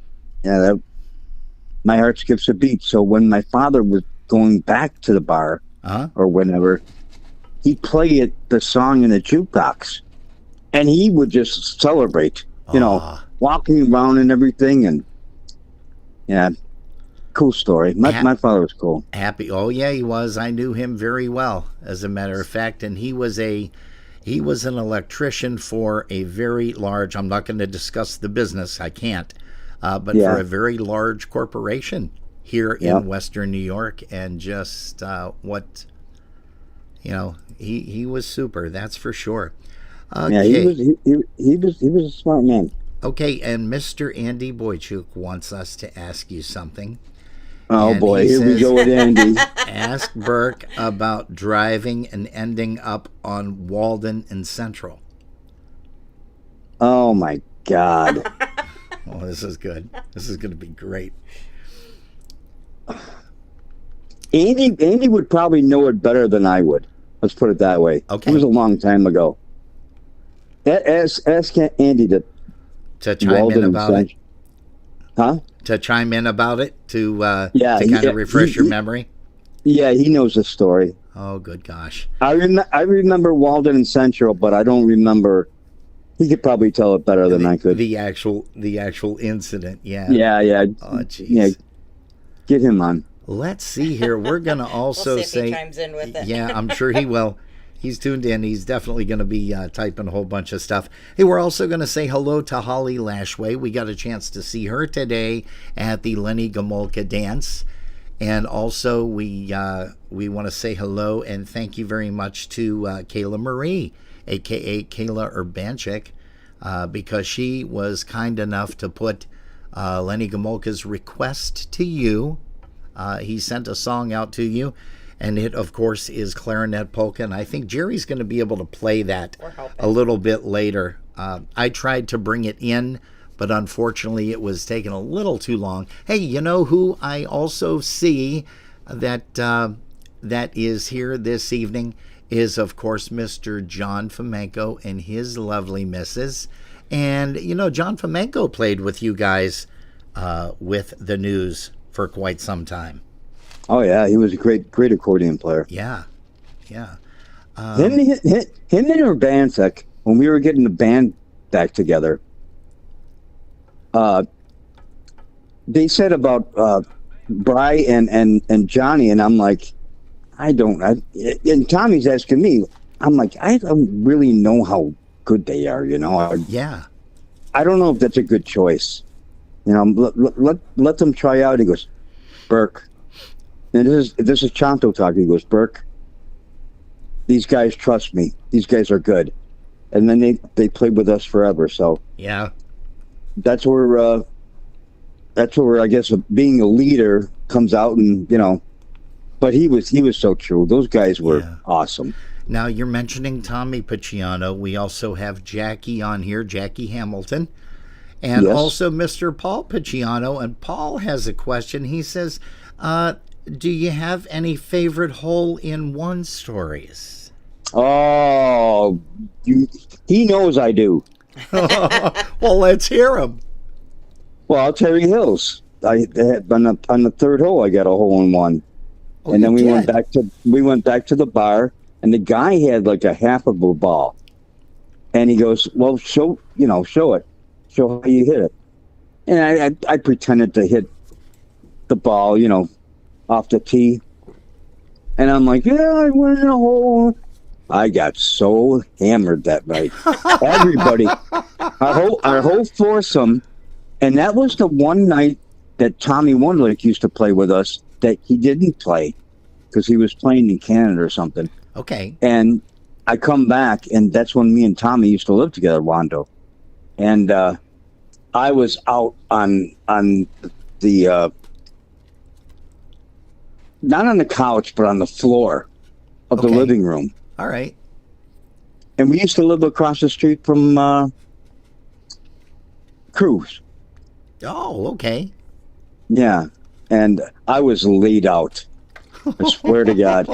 My Heart Skips a Beat. So when my father was going back to the bar or whenever, he'd play the song in the jukebox, and he would just celebrate, walking around and everything, and yeah, cool story. My father was cool. Happy. Oh yeah, he was. I knew him very well, as a matter of fact, and he was an electrician for a very large. I'm not going to discuss the business. I can't. But for a very large corporation here in Western New York, and just he was super. That's for sure. Yeah, he was a smart man. Okay, and Mr. Andy Boychuk wants us to ask you something. Oh and boy, here we go with Andy. Ask Burke about driving and ending up on Walden and Central. Oh my God. Well, this is good. This is going to be great. Andy would probably know it better than I would. Let's put it that way. Okay. It was a long time ago. Ask Andy to chime in about it. Huh? To chime in about it, to kind of refresh your memory. Yeah, he knows the story. Oh, good gosh. I remember Walden and Central, but I don't remember. He could probably tell it better than I could. The actual incident, yeah. Yeah. Oh, jeez. Yeah, get him on. Let's see here. We're going to also we'll see if say, he chimes in with it. Yeah, I'm sure he will. He's tuned in. He's definitely going to be typing a whole bunch of stuff. Hey, we're also going to say hello to Holly Lashway. We got a chance to see her today at the Lenny Gomolka dance. And also, we want to say hello and thank you very much to Kayla Marie, a.k.a. Kayla Urbanchik, because she was kind enough to put Lenny Gomolka's request to you. He sent a song out to you. And it, of course, is Clarinet Polka. And I think Jerry's going to be able to play that a little bit later. I tried to bring it in, but unfortunately it was taking a little too long. Hey, you know who I also see that is here this evening is, of course, Mr. John Fomenko and his lovely missus. And, John Fomenko played with you guys with the Knewz for quite some time. Oh yeah, he was a great accordion player. Yeah. Him and Urbanchik, when we were getting the band back together, they said about Bry and Johnny, and I'm like, and Tommy's asking me, I'm like, I don't really know how good they are, Yeah. I don't know if that's a good choice. Let them try out. He goes, Burke. And this is Chanto talking. He goes, Burke, these guys trust me. These guys are good. And then they played with us forever. So yeah, that's where I guess being a leader comes out, and But he was so true. Those guys were awesome. Now you're mentioning Tommy Picciano. We also have Jackie on here, Jackie Hamilton, and also Mr. Paul Picciano. And Paul has a question. He says, do you have any favorite hole-in-one stories? Oh, he knows I do. Well, let's hear him. Well, Terry Hills. I had on the third hole. I got a hole-in-one, and then we went back to the bar, and the guy had like a half of a ball, and he goes, "Well, show it, show how you hit it," and I pretended to hit the ball, off the tee, and I'm like, yeah, I went in a hole. I got so hammered that night. Everybody, our whole foursome, and that was the one night that Tommy Wonderlick used to play with us that he didn't play because he was playing in Canada or something. Okay. And I come back, and that's when me and Tommy used to live together, Wando. And I was out on the not on the couch, but on the floor of the living room. All right. And we used to live across the street from Cruz. Oh, okay. Yeah. And I was laid out. I swear to God.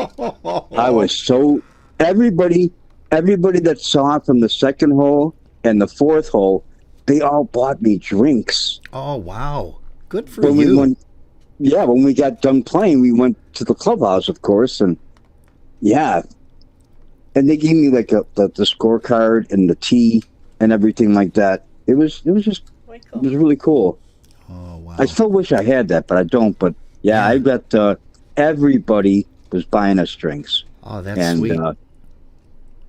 I was so... Everybody that saw it from the second hole and the fourth hole, they all bought me drinks. Oh, wow. Good for you. When we got done playing, we went to the clubhouse, of course, and and they gave me like the scorecard and the tea and everything like that. It was just Quite it cool. was really cool. Oh, wow. I still wish I had that, but I don't. But yeah, I bet everybody was buying us drinks. Oh, that's And sweet.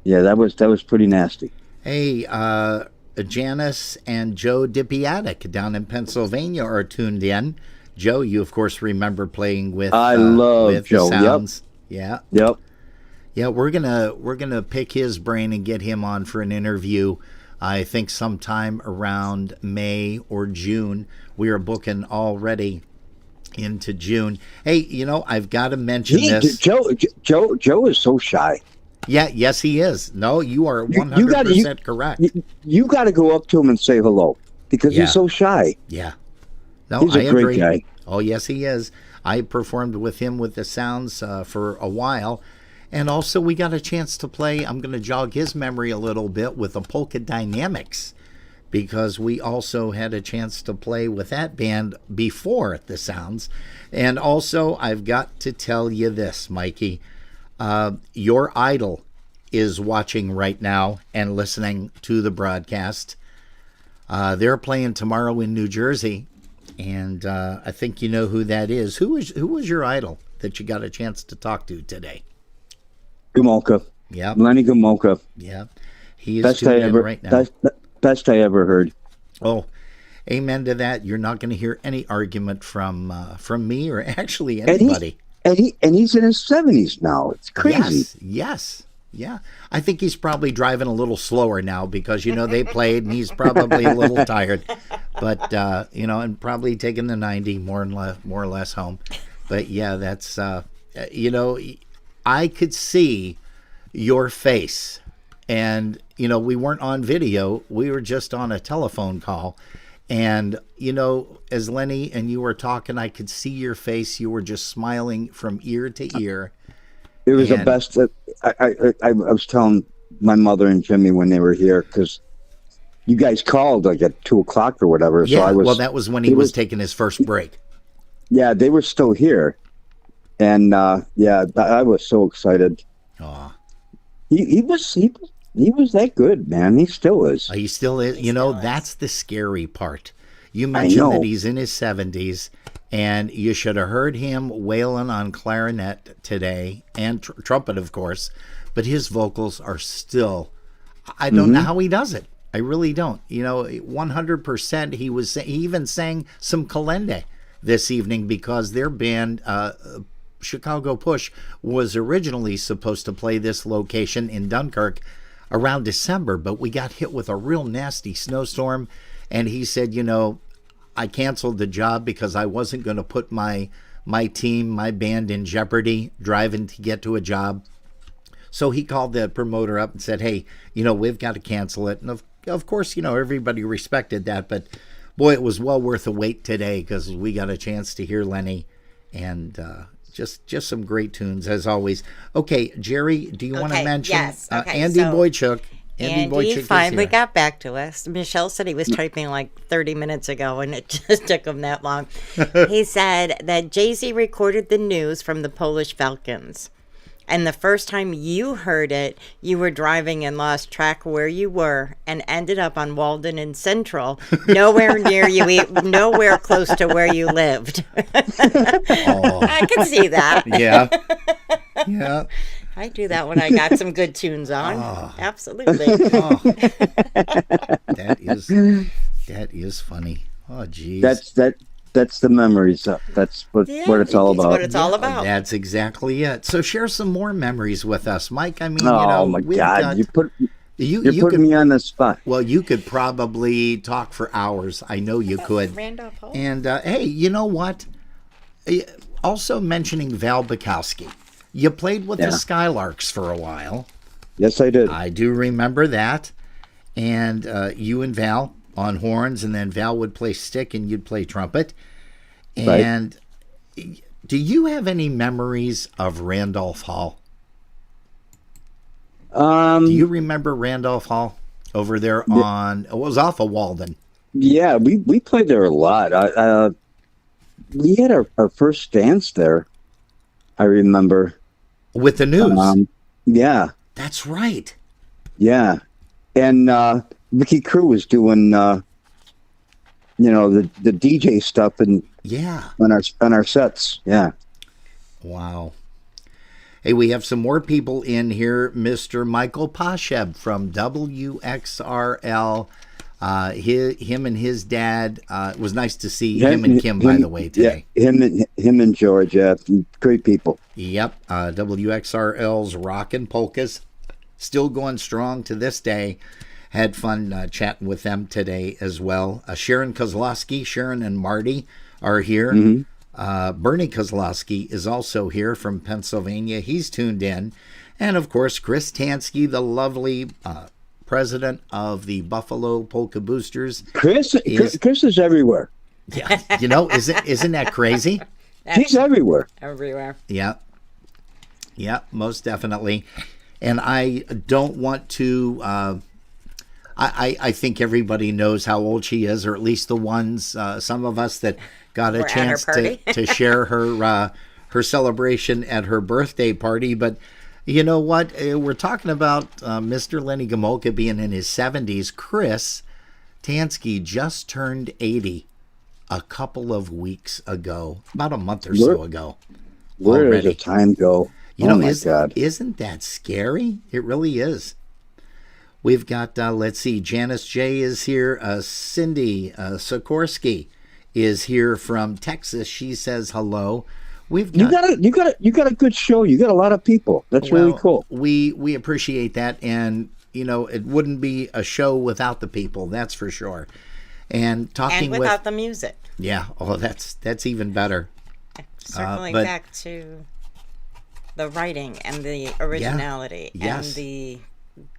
yeah, that was pretty nasty. Hey, Janice and Joe Dipiatic down in Pennsylvania are tuned in. Joe, you of course remember playing with I love with Joe. The Sounds. Yeah. Yep. Yeah, we're gonna pick his brain and get him on for an interview. I think sometime around May or June. We are booking already into June. Hey, I've got to mention this. Joe is so shy. Yeah, yes, he is. No, you are 100% correct. You got to go up to him and say hello because Yeah. he's so shy. Yeah. No, He's a I great agree. guy. Oh, yes, he is. I performed with him with the Sounds for a while. And also, we got a chance to play. I'm going to jog his memory a little bit with the Polka Dynamics because we also had a chance to play with that band before the Sounds. And also, I've got to tell you this, Mikey. Your idol is watching right now and listening to the broadcast. They're playing tomorrow in New Jersey. And I think you know who that is. Who was your idol that you got a chance to talk to today? Gomolka. Yeah, Lenny Gomolka. yeah. He is Best I tuned in ever right now. best I ever heard. Oh, amen to that. You're not going to hear any argument from me or actually anybody. And he's in his 70s now. It's crazy. Yes. Yeah. I think he's probably driving a little slower now because, they played and he's probably a little tired. But, and probably taking the 90 more or less home. But, yeah, that's, I could see your face. And, we weren't on video. We were just on a telephone call. And, as Lenny and you were talking, I could see your face. You were just smiling from ear to ear. It was the best. I was telling my mother and Jimmy when they were here because you guys called like at 2:00 or whatever. Yeah, so well, that was when he was taking his first break. Yeah, they were still here. And, I was so excited. Aw. He was that good, man. He still is. He still is. That's the scary part. You I mentioned know. that he's in his 70s, and you should have heard him wailing on clarinet today and trumpet, of course. But his vocals are still. I don't know how he does it. I really don't. 100%. He even sang some Kalende this evening because their band, Chicago Push, was originally supposed to play this location in Dunkirk around December, but we got hit with a real nasty snowstorm, and he said, I canceled the job because I wasn't going to put my team, my band in jeopardy driving to get to a job. So he called the promoter up and said, hey, we've got to cancel it. And of course, everybody respected that, but boy, it was well worth the wait today because we got a chance to hear Lenny and just some great tunes as always. Okay, Jerry, do you want to mention Andy Boychuk? Andy finally got back to us. Michelle said he was typing like 30 minutes ago, and it just took him that long. He said that Jay-Z recorded the news from the Polish Falcons. And the first time you heard it, you were driving and lost track where you were and ended up on Walden and Central, nowhere near you, nowhere close to where you lived. I can see that. Yeah. Yeah. I do that when I got some good tunes on. Oh. Absolutely. Oh. That is funny. Oh, geez. That's the memories. That's what it's all about. What it's all about. That's exactly it. So share some more memories with us, Mike. I mean, my God, you're putting me on the spot. Well, you could probably talk for hours. I know you could. Randolph Hall. And hey, you know what? Also mentioning Val Bukowski. You played with the Skylarks for a while. Yes, I did. I do remember that. And you and Val on horns, and then Val would play stick and you'd play trumpet. And do you have any memories of Randolph Hall? Do you remember Randolph Hall over there on? It was off of Walden. Yeah, we played there a lot. We had our first dance there. I remember with the Knewz. Yeah, That's right. Yeah, and Ricky Crew was doing the DJ stuff and on our sets. Yeah. Wow. Hey, we have some more people in here. Mr. Michael Pasheb from WXRL. Him and his dad. It was nice to see him and Kim, by the way, today. Yeah, him and George. Yeah, great people. Yep. WXRL's Rockin' Polkas. Still going strong to this day. Had fun chatting with them today as well. Sharon Kozlowski, Sharon and Marty are here. Mm-hmm. Bernie Kozlowski is also here from Pennsylvania. He's tuned in. And, of course, Chris Tansky, the lovely president of the Buffalo Polka Boosters. Chris is everywhere. Yeah, isn't that crazy? He's everywhere. Everywhere. Yeah. Yeah, most definitely. And I don't want to... I think everybody knows how old she is, or at least the ones, some of us that got a chance to share her celebration at her birthday party. But you know what? We're talking about Mr. Lenny Gomulka being in his 70s. Chris Tansky just turned 80 a couple of weeks ago, about a month or so ago. Where does the time go? God. Isn't that scary? It really is. We've got, let's see, Janice J is here. Cindy Sikorsky is here from Texas. She says hello. You got a good show. You got a lot of people. That's really cool. We appreciate that, and it wouldn't be a show without the people. That's for sure. And without the music. Yeah. Oh, that's even better. Circling back to the writing and the originality and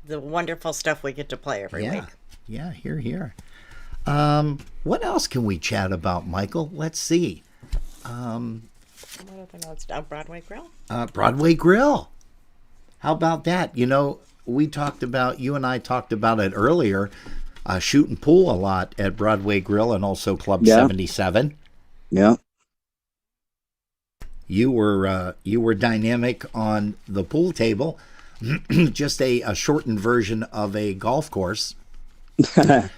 the wonderful stuff we get to play every week. Yeah, here. What else can we chat about, Michael? Let's see. What other notes? Broadway Grill? Broadway Grill. How about that? You and I talked about it earlier, shooting pool a lot at Broadway Grill and also Club 77. Yeah. You were dynamic on the pool table. Just a shortened version of a golf course.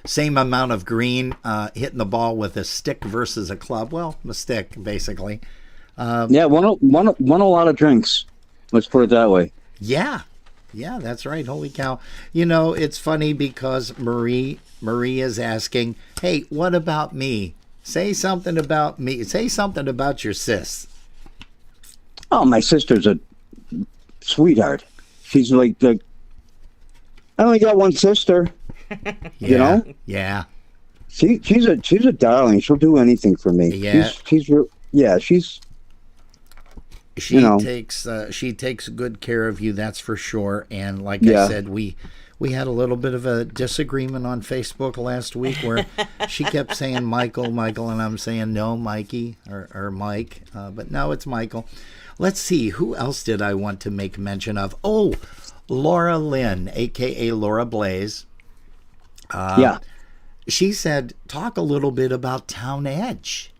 Same amount of green, hitting the ball with a stick versus a club. Well, a stick, basically. Won a lot of drinks. Let's put it that way. Yeah, that's right. Holy cow. It's funny because Marie is asking, hey, what about me? Say something about me. Say something about your sis. Oh, my sister's a sweetheart. She's like I only got one sister. Yeah. She's a darling. She'll do anything for me. Yeah. She takes good care of you, that's for sure. And like I said, we had a little bit of a disagreement on Facebook last week where she kept saying Michael, and I'm saying no, Mikey or Mike, but no, it's Michael. Let's see, who else did I want to make mention of? Oh, Laura Lynn, a.k.a. Laura Blaze. She said, talk a little bit about Town Edge.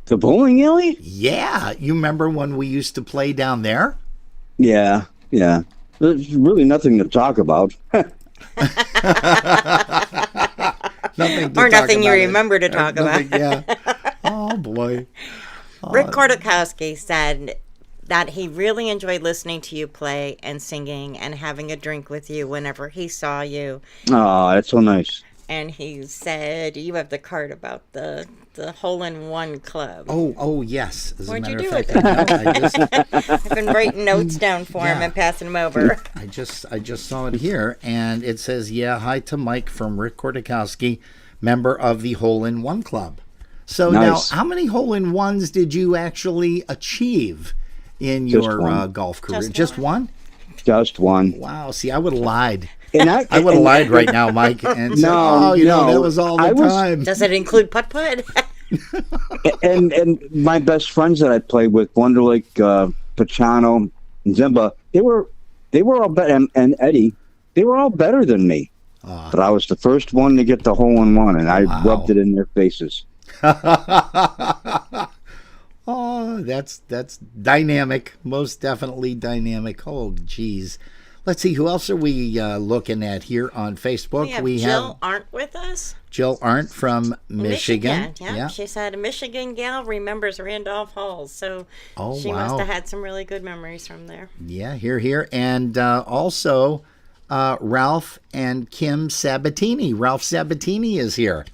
The bowling alley? Yeah. You remember when we used to play down there? Yeah. There's really nothing to talk about. Nothing you remember to talk about. Yeah. Oh, boy. Rick Kordakowski said that he really enjoyed listening to you play and singing and having a drink with you whenever he saw you. Oh, that's so nice. And he said you have the card about the hole-in-one club. Oh, yes. What'd you do with it? I've been writing notes down for him and passing them over. I just saw it here, and it says, hi to Mike from Rick Kordakowski, member of the Hole-in-One Club. So nice. Now, how many hole-in-ones did you actually achieve in your golf career? Just one? Just one. Wow. See, I would have lied. I would have lied right now, Mike, and said, that was all the time. Does it include putt-putt? and my best friends that I played with, Wonderlake, Pachano, and Zimba, they were all better, and Eddie, they were all better than me. But I was the first one to get the hole-in-one, and I rubbed it in their faces. Oh, Oh, that's dynamic. Most definitely dynamic. Oh, geez. Let's see, who else are we looking at here on Facebook? We have Jill Arndt with us. Jill Arndt from Michigan. Yeah. She said a Michigan gal remembers Randolph Halls. So she must have had some really good memories from there. Yeah, here. And also Ralph and Kim Sabatini. Ralph Sabatini is here.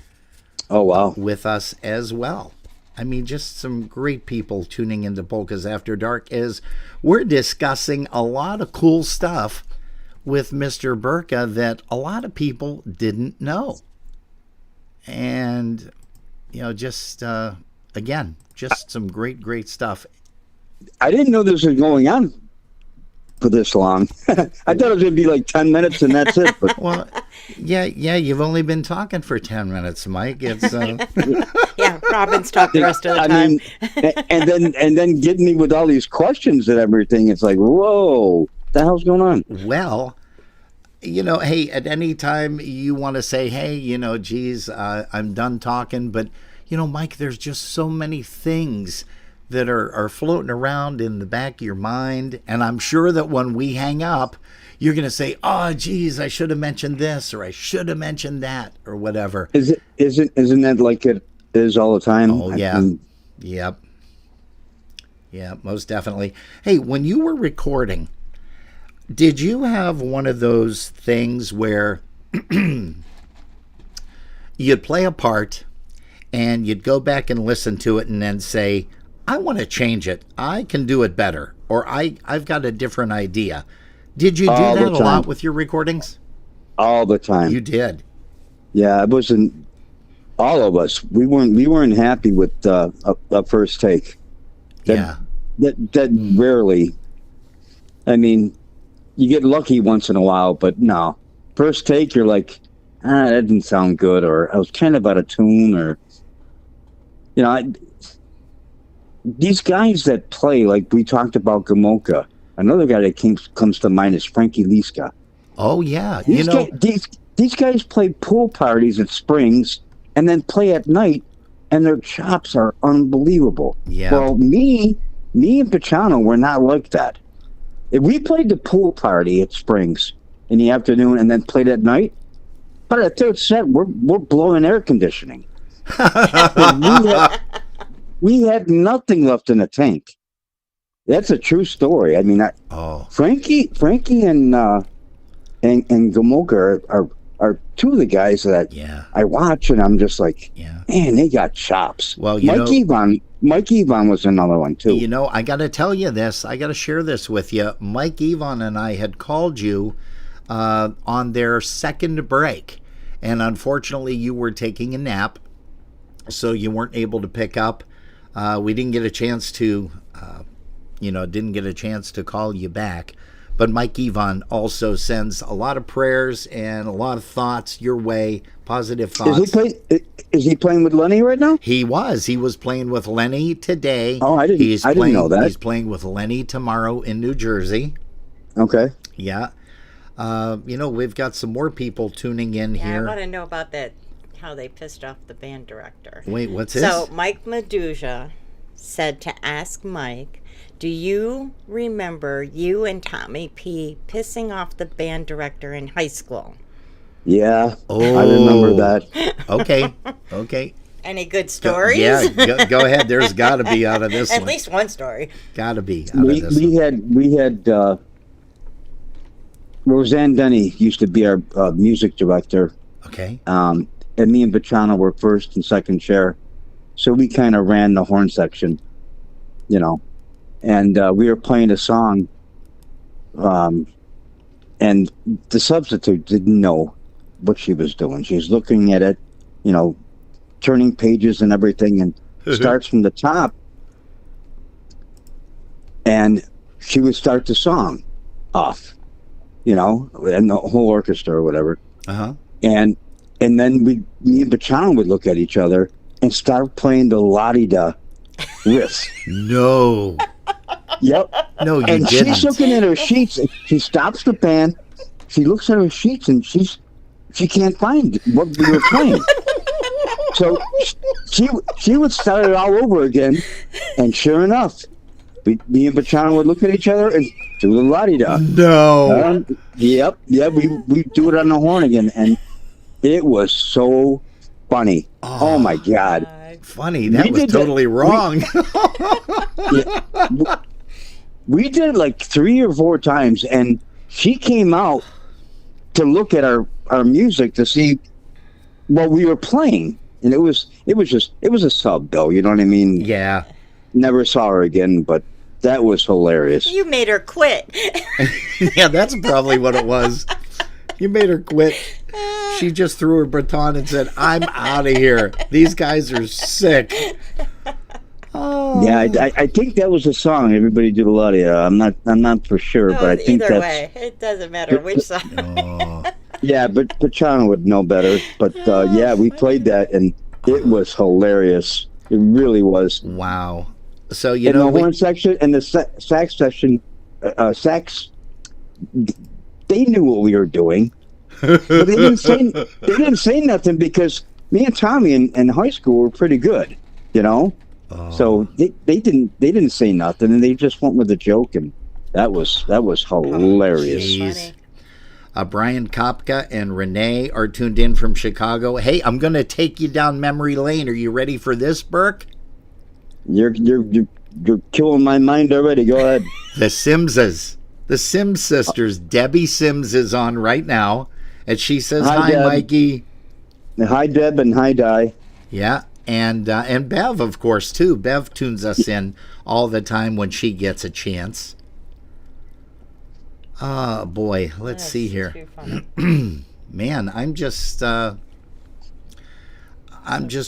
Oh, wow. With us as well. I mean, just some great people tuning into Polkas After Dark as we're discussing a lot of cool stuff with Mr. Burka that a lot of people didn't know. And, just, again, just some great stuff. I didn't know this was going on for this long. I thought it was going to be like 10 minutes and that's it. But well, yeah, you've only been talking for 10 minutes, Mike. It's yeah, Robin's talked the rest of the time. I mean, and then getting me with all these questions and everything. It's like, whoa, what the hell's going on? Well, hey, at any time you want to say, hey, geez, I'm done talking. But, Mike, there's just so many things that are floating around in the back of your mind. And I'm sure that when we hang up, you're going to say, oh, geez, I should have mentioned this or I should have mentioned that or whatever. Isn't that like it is all the time? Oh, yeah. Yep. Yeah, most definitely. Hey, when you were recording, did you have one of those things where you'd play a part and you'd go back and listen to it and then say, I want to change it. I can do it better. Or I've got a different idea. Did you do that a lot with your recordings? All the time. You did. Yeah, it wasn't all of us. We weren't happy with a first take. That rarely. I mean, you get lucky once in a while, but no. First take, you're like, that didn't sound good, or I was kind of out of tune, or these guys that play, like we talked about Gomulka. Another guy that comes to mind is Frankie Liska. Oh, yeah. These guys play pool parties at Springs and then play at night, and their chops are unbelievable. Yeah. Well, me and Pachano were not like that. If we played the pool party at Springs in the afternoon and then played at night, by the third set, we're blowing air conditioning. We had nothing left in the tank. That's a true story. I mean, Frankie and Gomulka are two of the guys that I watch, and I'm just like, man, they got chops. Well, Mike Yvonne was another one too. I got to tell you this. I got to share this with you. Mike Yvonne and I had called you on their second break, and unfortunately, you were taking a nap, so you weren't able to pick up. We didn't get a chance to. Didn't get a chance to call you back. But Mike Yvonne also sends a lot of prayers and a lot of thoughts your way, positive thoughts. Is he playing with Lenny right now? He was. He was playing with Lenny today. Oh, I didn't know that. He's playing with Lenny tomorrow in New Jersey. Okay. Yeah. We've got some more people tuning in here. I want to know about that, how they pissed off the band director. Wait, what's this? So Mike Medusa said to ask Mike, do you remember you and Tommy P pissing off the band director in high school? Yeah, I remember that. Okay. Any good stories? Go ahead. There's got to be out of this At one. least one story. Got to be out of this we had Roseanne Denny used to be our music director. Okay. And me and Pachano were first and second chair. So we kind of ran the horn section, and we were playing a song, and the substitute didn't know what she was doing. She was looking at it, turning pages and everything, and starts from the top, and she would start the song off, and the whole orchestra or whatever. And then me and Pachano would look at each other and start playing the la-di-da riff. No. Yep. No, you and didn't. She's looking at her sheets. She stops the band. She looks at her sheets and she can't find what we were playing. So she would start it all over again, and sure enough, me and Pachano would look at each other and do the la-di-da. No. Yep. We do it on the horn again, and it was so funny. Oh my God. Funny. That was totally wrong. We did it like 3 or 4 times, and she came out to look at our music to see what we were playing, and it was a sub though. You know what I mean? Yeah. Never saw her again, but that was hilarious. You made her quit. Yeah, that's probably what it was. You made her quit. She just threw her baton and said, "I'm out of here. These guys are sick." Oh. Yeah, I think that was the song. Everybody do a lot of. I'm not for sure, but I think either that's. way, it doesn't matter which song. Oh. Yeah, but Pachano would know better. But yeah, we played that, and it was hilarious. It really was. Wow. So in the horn section and the sax section, sax, they knew what we were doing, but they didn't say nothing because me and Tommy in high school were pretty good, you know. Oh. So they didn't say nothing, and they just went with the joke, and that was hilarious. Brian Kopka and Renee are tuned in from Chicago. Hey, I'm going to take you down memory lane. Are you ready for this, Burke? You're killing my mind already. Go ahead. The Simses. The Sims sisters. Debbie Sims is on right now. And she says, hi Deb. Mikey. Hi, Deb, and hi, Di. Yeah. And Bev, of course, too. Bev tunes us in all the time when she gets a chance. Oh, boy. Let's see here. Man, I'm just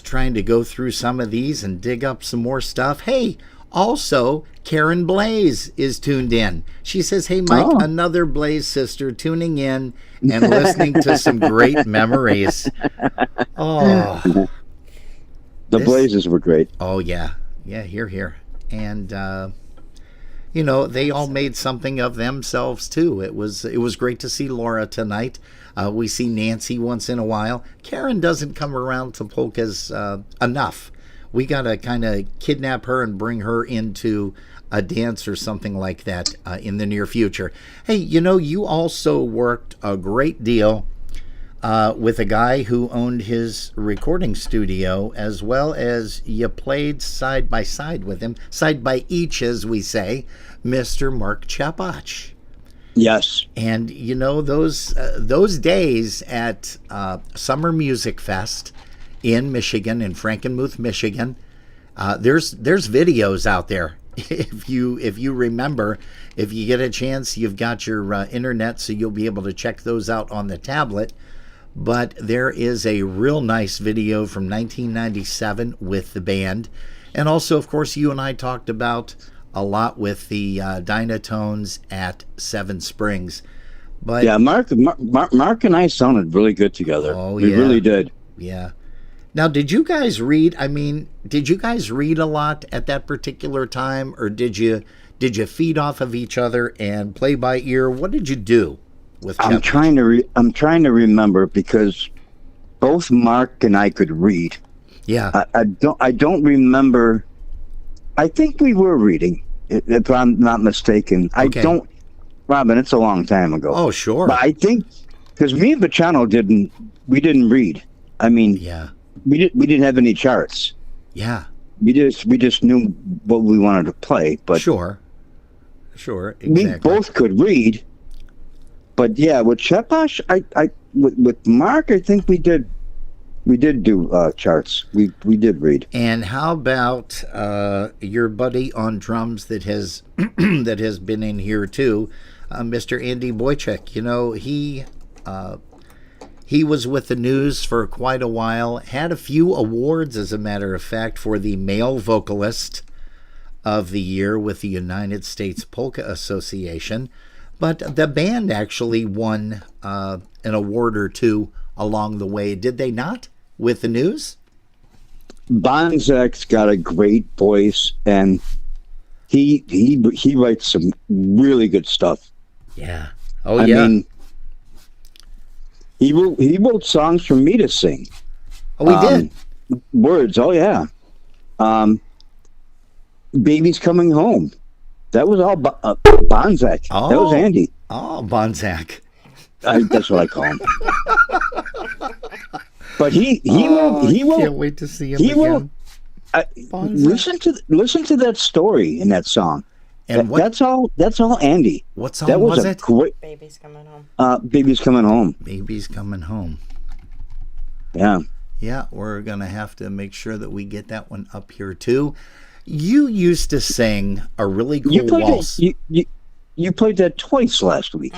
trying to go through some of these and dig up some more stuff. Hey, also, Karen Blaze is tuned in. She says, hey, Mike, another Blaze sister tuning in and listening to some great memories. Oh. The Blazes were great. Oh, yeah. Yeah, here. And, you know, they all made something of themselves, too. It was great to see Laura tonight. We see Nancy once in a while. Karen doesn't come around to polkas enough. We got to kind of kidnap her and bring her into a dance or something like that in the near future. Hey, you know, you also worked a great deal with a guy who owned his recording studio, as well as you played side by side with him, side by each, as we say, Mr. Mark Chapach. Yes. And, you know, those days at Summer Music Fest in Michigan, in Frankenmuth, Michigan, there's videos out there. If you remember, if you get a chance, you've got your internet, so you'll be able to check those out on the tablet. But there is a real nice video from 1997 with the band. And also, of course, you and I talked about a lot with the Dynatones at Seven Springs. But yeah, Mark and I sounded really good together. Oh, we really did. Yeah. Now, did you guys read? I mean, did you guys read a lot at that particular time, or did you feed off of each other and play by ear? What did you do with? I'm trying to remember, because both Mark and I could read. Yeah. I don't remember. I think we were reading, if I'm not mistaken. Okay. I don't, Robin. It's a long time ago. Oh, sure. But I think because me and Pachano didn't read. I mean, yeah. We didn't have any charts. Yeah. We just knew what we wanted to play. But sure, exactly. We both could read. But yeah, with Chepash, with Mark, I think we did do charts. We did read. And how about your buddy on drums that has that has been in here too, Mr. Andy Boychuk? You know, he was with the Knewz for quite a while, had a few awards, as a matter of fact, for the Male Vocalist of the Year with the United States Polka Association. But the band actually won an award or two along the way, did they not, with the Knewz? Bonzak's got a great voice, and he writes some really good stuff. Yeah. Oh, yeah. I mean, he wrote songs for me to sing. Oh, he did? Words. Oh yeah. Baby's coming home. That was all Bonzak. Oh. That was Andy. Oh, Bonzak. That's what I call him. But he will. Can't wait to see him He again. will. Listen to that story in that song. And what, That's all Andy. what song That was a it? great. Baby's coming home. Baby's coming home. Baby's coming home. Yeah. Yeah, we're going to have to make sure that we get that one up here too. You used to sing a really cool You played waltz. you played that twice last week.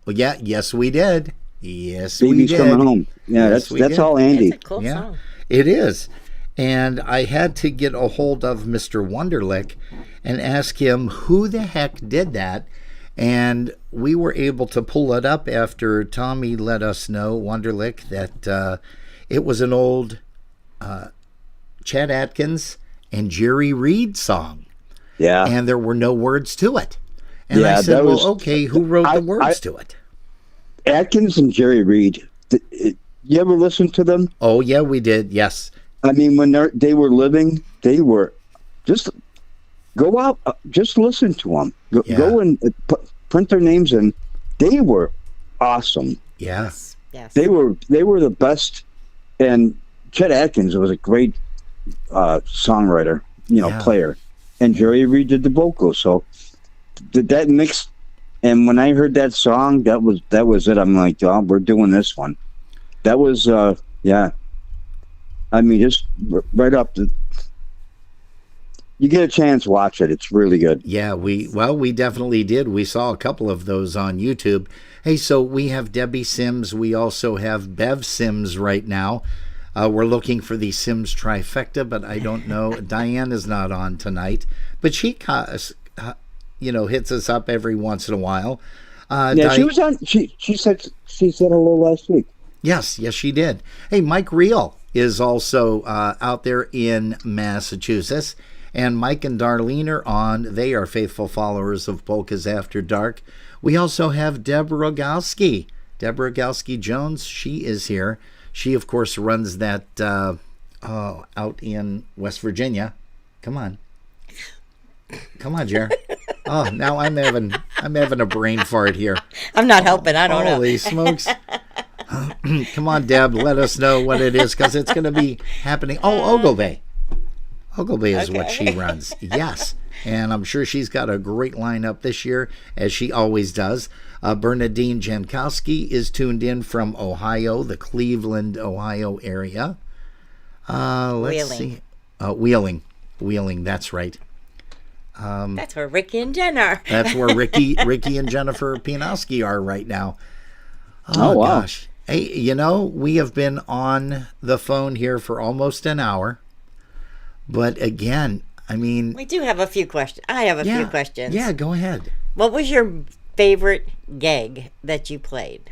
Well, yeah, yes, we did. Yes, Baby's we did. coming home. Yeah, Yes, we that's did. all Andy. It's a cool Yeah, song. it is. And I had to get a hold of Mr. Wunderlich and ask him who the heck did that. And we were able to pull it up after Tommy let us know, Wunderlich, that it was an old Chet Atkins and Jerry Reed song. Yeah. And there were no words to it. And I Yeah, said, that well, was- okay, who wrote the words to it? Atkins and Jerry Reed. You ever listen to them? Oh, yeah, we did. Yes. I mean, when they were living, they were just go out, just listen to them. Yeah. Go and print their names in. They were awesome. Yeah. Yes. They were the best. And Chet Atkins was a great songwriter, Yeah. player, and Jerry Reed did the vocals. So that mix. And when I heard that song, that was it. I'm like, oh, we're doing this one. That was yeah. I mean, just right up the. You get a chance, watch it. It's really good. Yeah, we definitely did. We saw a couple of those on YouTube. Hey, so we have Debbie Sims. We also have Bev Sims right now. We're looking for the Sims trifecta, but I don't know. Diane is not on tonight, but she, hits us up every once in a while. Yeah, she was on. She said hello last week. Yes, she did. Hey, Mike Reel is also out there in Massachusetts. And Mike and Darlene are on. They are faithful followers of Polkas After Dark. We also have Deborah Rogowski. Deborah Rogowski Jones, she is here. She, of course, runs that out in West Virginia. Come on, Jer. Oh, now I'm having a brain fart here. I'm not helping. I don't know. Holy smokes. Come on, Deb, let us know what it is, because it's going to be happening. Oh, Ogilvy. Ogilvy is what she runs. Yes. And I'm sure she's got a great lineup this year, as she always does. Bernadine Jankowski is tuned in from Ohio, the Cleveland, Ohio area. Let's see. Wheeling, that's right. That's where Ricky and Jen are. That's where Ricky and Jennifer Pianowski are right now. Oh, wow. Gosh. Hey, we have been on the phone here for almost an hour. But again, I mean... We do have a few questions. I have a few questions. Yeah, go ahead. What was your favorite gig that you played?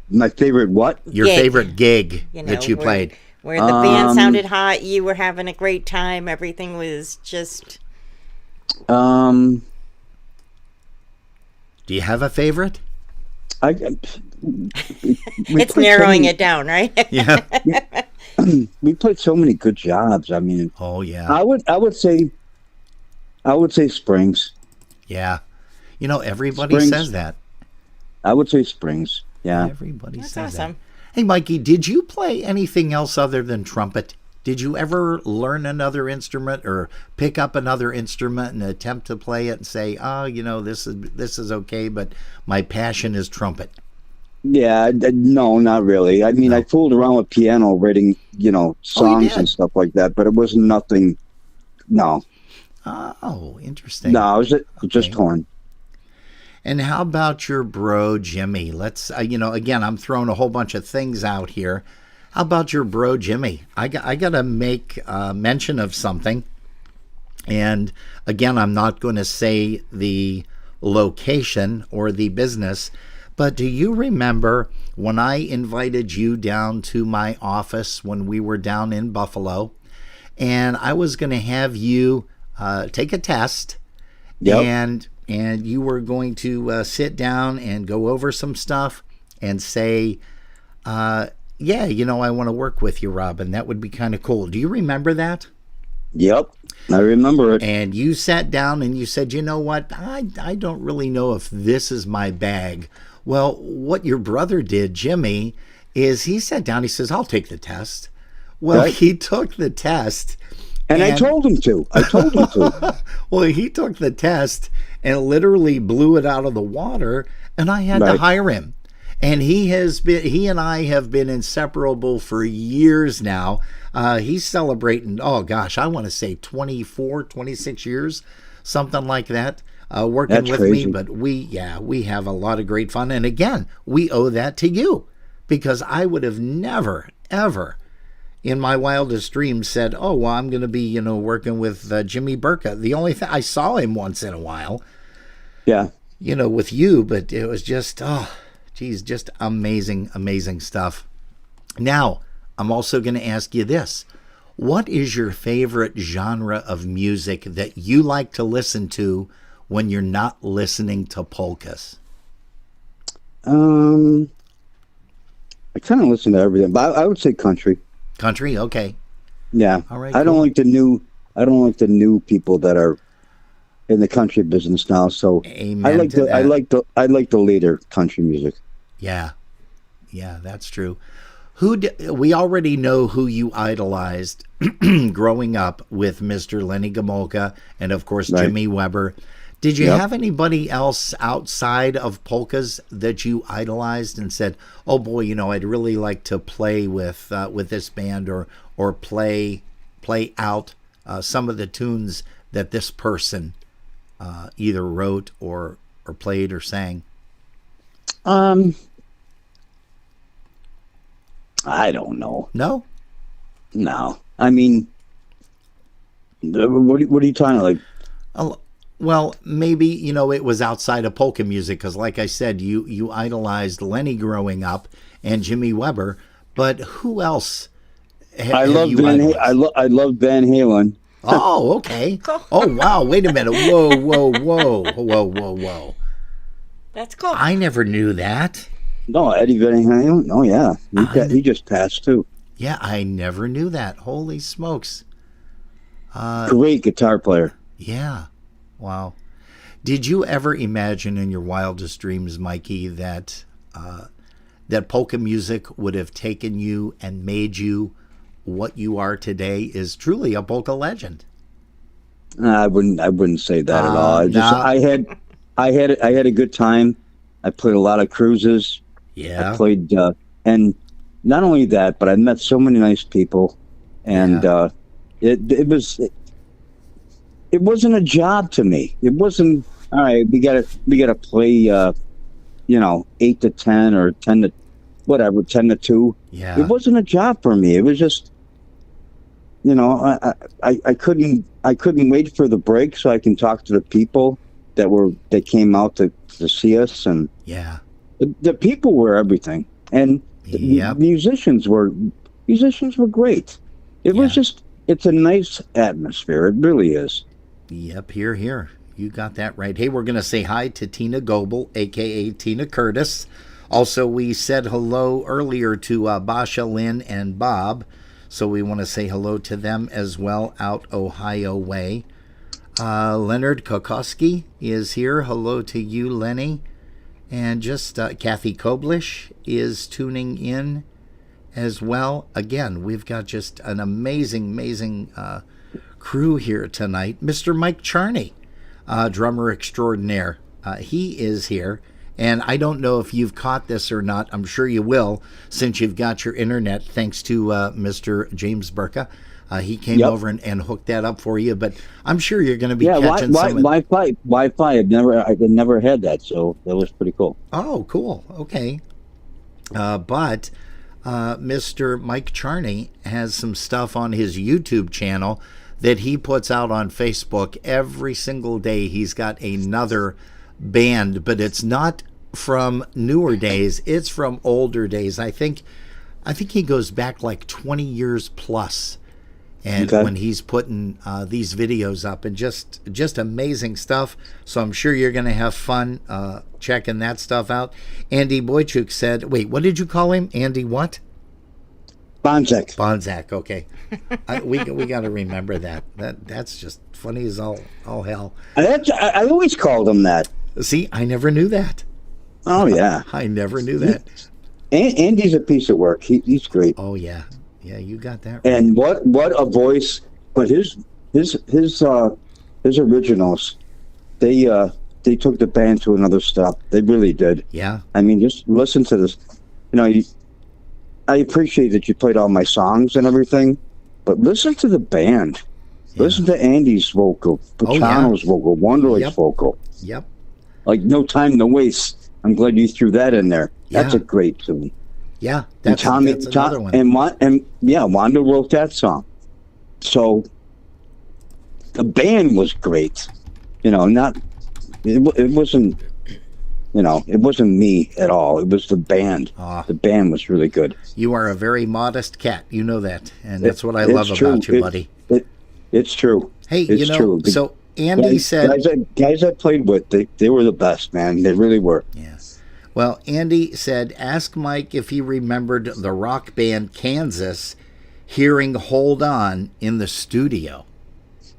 My favorite what? Your Gig. favorite gig that you played. Where the band sounded hot, you were having a great time, everything was just... Do you have a favorite? It's narrowing it down, right? Yeah. We played so many good jobs. I mean, Oh, yeah. I would say Springs. Yeah. Everybody Springs. says that. I would say Springs. Yeah. Everybody That's says awesome. that. Hey, Mikey, did you play anything else other than trumpet? Did you ever learn another instrument or pick up another instrument and attempt to play it and say, this is okay, but my passion is trumpet? Yeah, no, not really. I mean, I fooled around with piano, writing, songs did? and stuff like that, but it was nothing. No, Oh, interesting. no, I was just Okay. torn. And how about your bro, Jimmy? Let's, again, I'm throwing a whole bunch of things out here. How about your bro, Jimmy? I got to make mention of something. And again, I'm not going to say the location or the business, but do you remember when I invited you down to my office when we were down in Buffalo, and I was going to have you take a test, Yep. and you were going to sit down and go over some stuff and say, yeah, I want to work with you, Robin. That would be kind of cool. Do you remember that? Yep, I remember it. And you sat down and you said, you know what? I don't really know if this is my bag. Well, what your brother did, Jimmy, is he sat down. He says, I'll take the test. Well, Right. he took the test. And I told him to. Well, he took the test and literally blew it out of the water, and I had to Right. hire him. And he and I have been inseparable for years now. He's celebrating, oh gosh, I want to say 24, 26 years, something like that, working That's with crazy. me. But we have a lot of great fun. And again, we owe that to you, because I would have never, ever in my wildest dreams said, oh, well, I'm going to be, working with Jimmy Burka. The only thing, I saw him once in a while, Yeah. with you, but it was just, oh, geez, just amazing, amazing stuff. Now, I'm also going to ask you this. What is your favorite genre of music that you like to listen to when you're not listening to polkas? I kind of listen to everything, but I would say country. Country? Okay. Yeah. All right, I don't cool. like the new. I don't like the new people that are in the country business now. So Amen I like to the. I that. like the later country music. Yeah. Yeah, that's true. We already know who you idolized growing up with Mr. Lenny Gomolka and, of course, Right. Jimmy Weber. Did you Yep. have anybody else outside of polkas that you idolized and said, "Oh boy, I'd really like to play with this band or play out some of the tunes that this person either wrote or played or sang"? I don't know. No. No. I mean, what are you talking like? Well, maybe, it was outside of polka music because, like I said, you idolized Lenny growing up and Jimmy Weber, but who else I love I love Van Halen. Oh, okay. Oh, wow. Wait a minute. Whoa, whoa, whoa, whoa, whoa, whoa. That's cool. I never knew that. No, Eddie Van Halen. Oh yeah, he just passed too. Yeah, I never knew that. Holy smokes. Great guitar player. Yeah. Wow. Did you ever imagine in your wildest dreams, Mikey, that that polka music would have taken you and made you what you are today? Is truly a polka legend. I wouldn't say that at all. No. I had a good time. I played a lot of cruises. Yeah. I played, and not only that, but I met so many nice people, and it wasn't a job to me. It wasn't all right. We gotta play, 8 to 10 or 10 to whatever, 10 to 2. Yeah. It wasn't a job for me. It was just, I couldn't wait for the break so I can talk to the people that came out to see us, and Yeah. the people were everything, and the Yep. musicians were great. It's a nice atmosphere. It really is. Yep, here. You got that right. Hey, we're going to say hi to Tina Goebel, a.k.a. Tina Curtis. Also, we said hello earlier to Basha, Lynn, and Bob. So we want to say hello to them as well out Ohio way. Leonard Kokoski is here. Hello to you, Lenny. And just Kathy Koblish is tuning in as well. Again, we've got just an amazing crew here tonight. Mr. Mike Charney, drummer extraordinaire. He is here. And I don't know if you've caught this or not. I'm sure you will, since you've got your internet, thanks to Mr. James Burka. He came Yep. over and hooked that up for you. But I'm sure you're going to be Yeah, catching some of Wi-Fi. I've never had that, so that was pretty cool. Oh, cool. Okay. But Mr. Mike Charney has some stuff on his YouTube channel that he puts out on Facebook every single day. He's got another band, but it's not from newer days. It's from older days. I think he goes back like 20 years plus. And Okay. when he's putting these videos up, and just amazing stuff. So I'm sure you're going to have fun checking that stuff out. Andy Boychuk said, wait, what did you call him? Andy what? Bonzak. Bonzak, okay. We got to remember that. That's just funny as all hell. I always called him that. See, I never knew that. Oh, yeah. I never knew that. Andy's a piece of work. He's great. Oh, yeah. Yeah, you got that right. And what a voice. But his originals, they took the band to another step. They really did. Yeah. I mean, just listen to this. I appreciate that you played all my songs and everything, but listen to the band. Yeah. Listen to Andy's vocal, Pachano's vocal, Wonderlich's vocal. Yep. Like No Time to Waste. I'm glad you threw that in there. Yeah. That's a great tune. Yeah, that's another one. And Wanda wrote that song. So the band was great. It wasn't. It wasn't me at all. It was the band. The band was really good. You are a very modest cat. You know that. And that's what I love about you, buddy. It's true. Hey, it's true. So Andy said... Guys I played with, they were the best, man. They really were. Yes. Well, Andy said, ask Mike if he remembered the rock band Kansas hearing Hold On in the studio.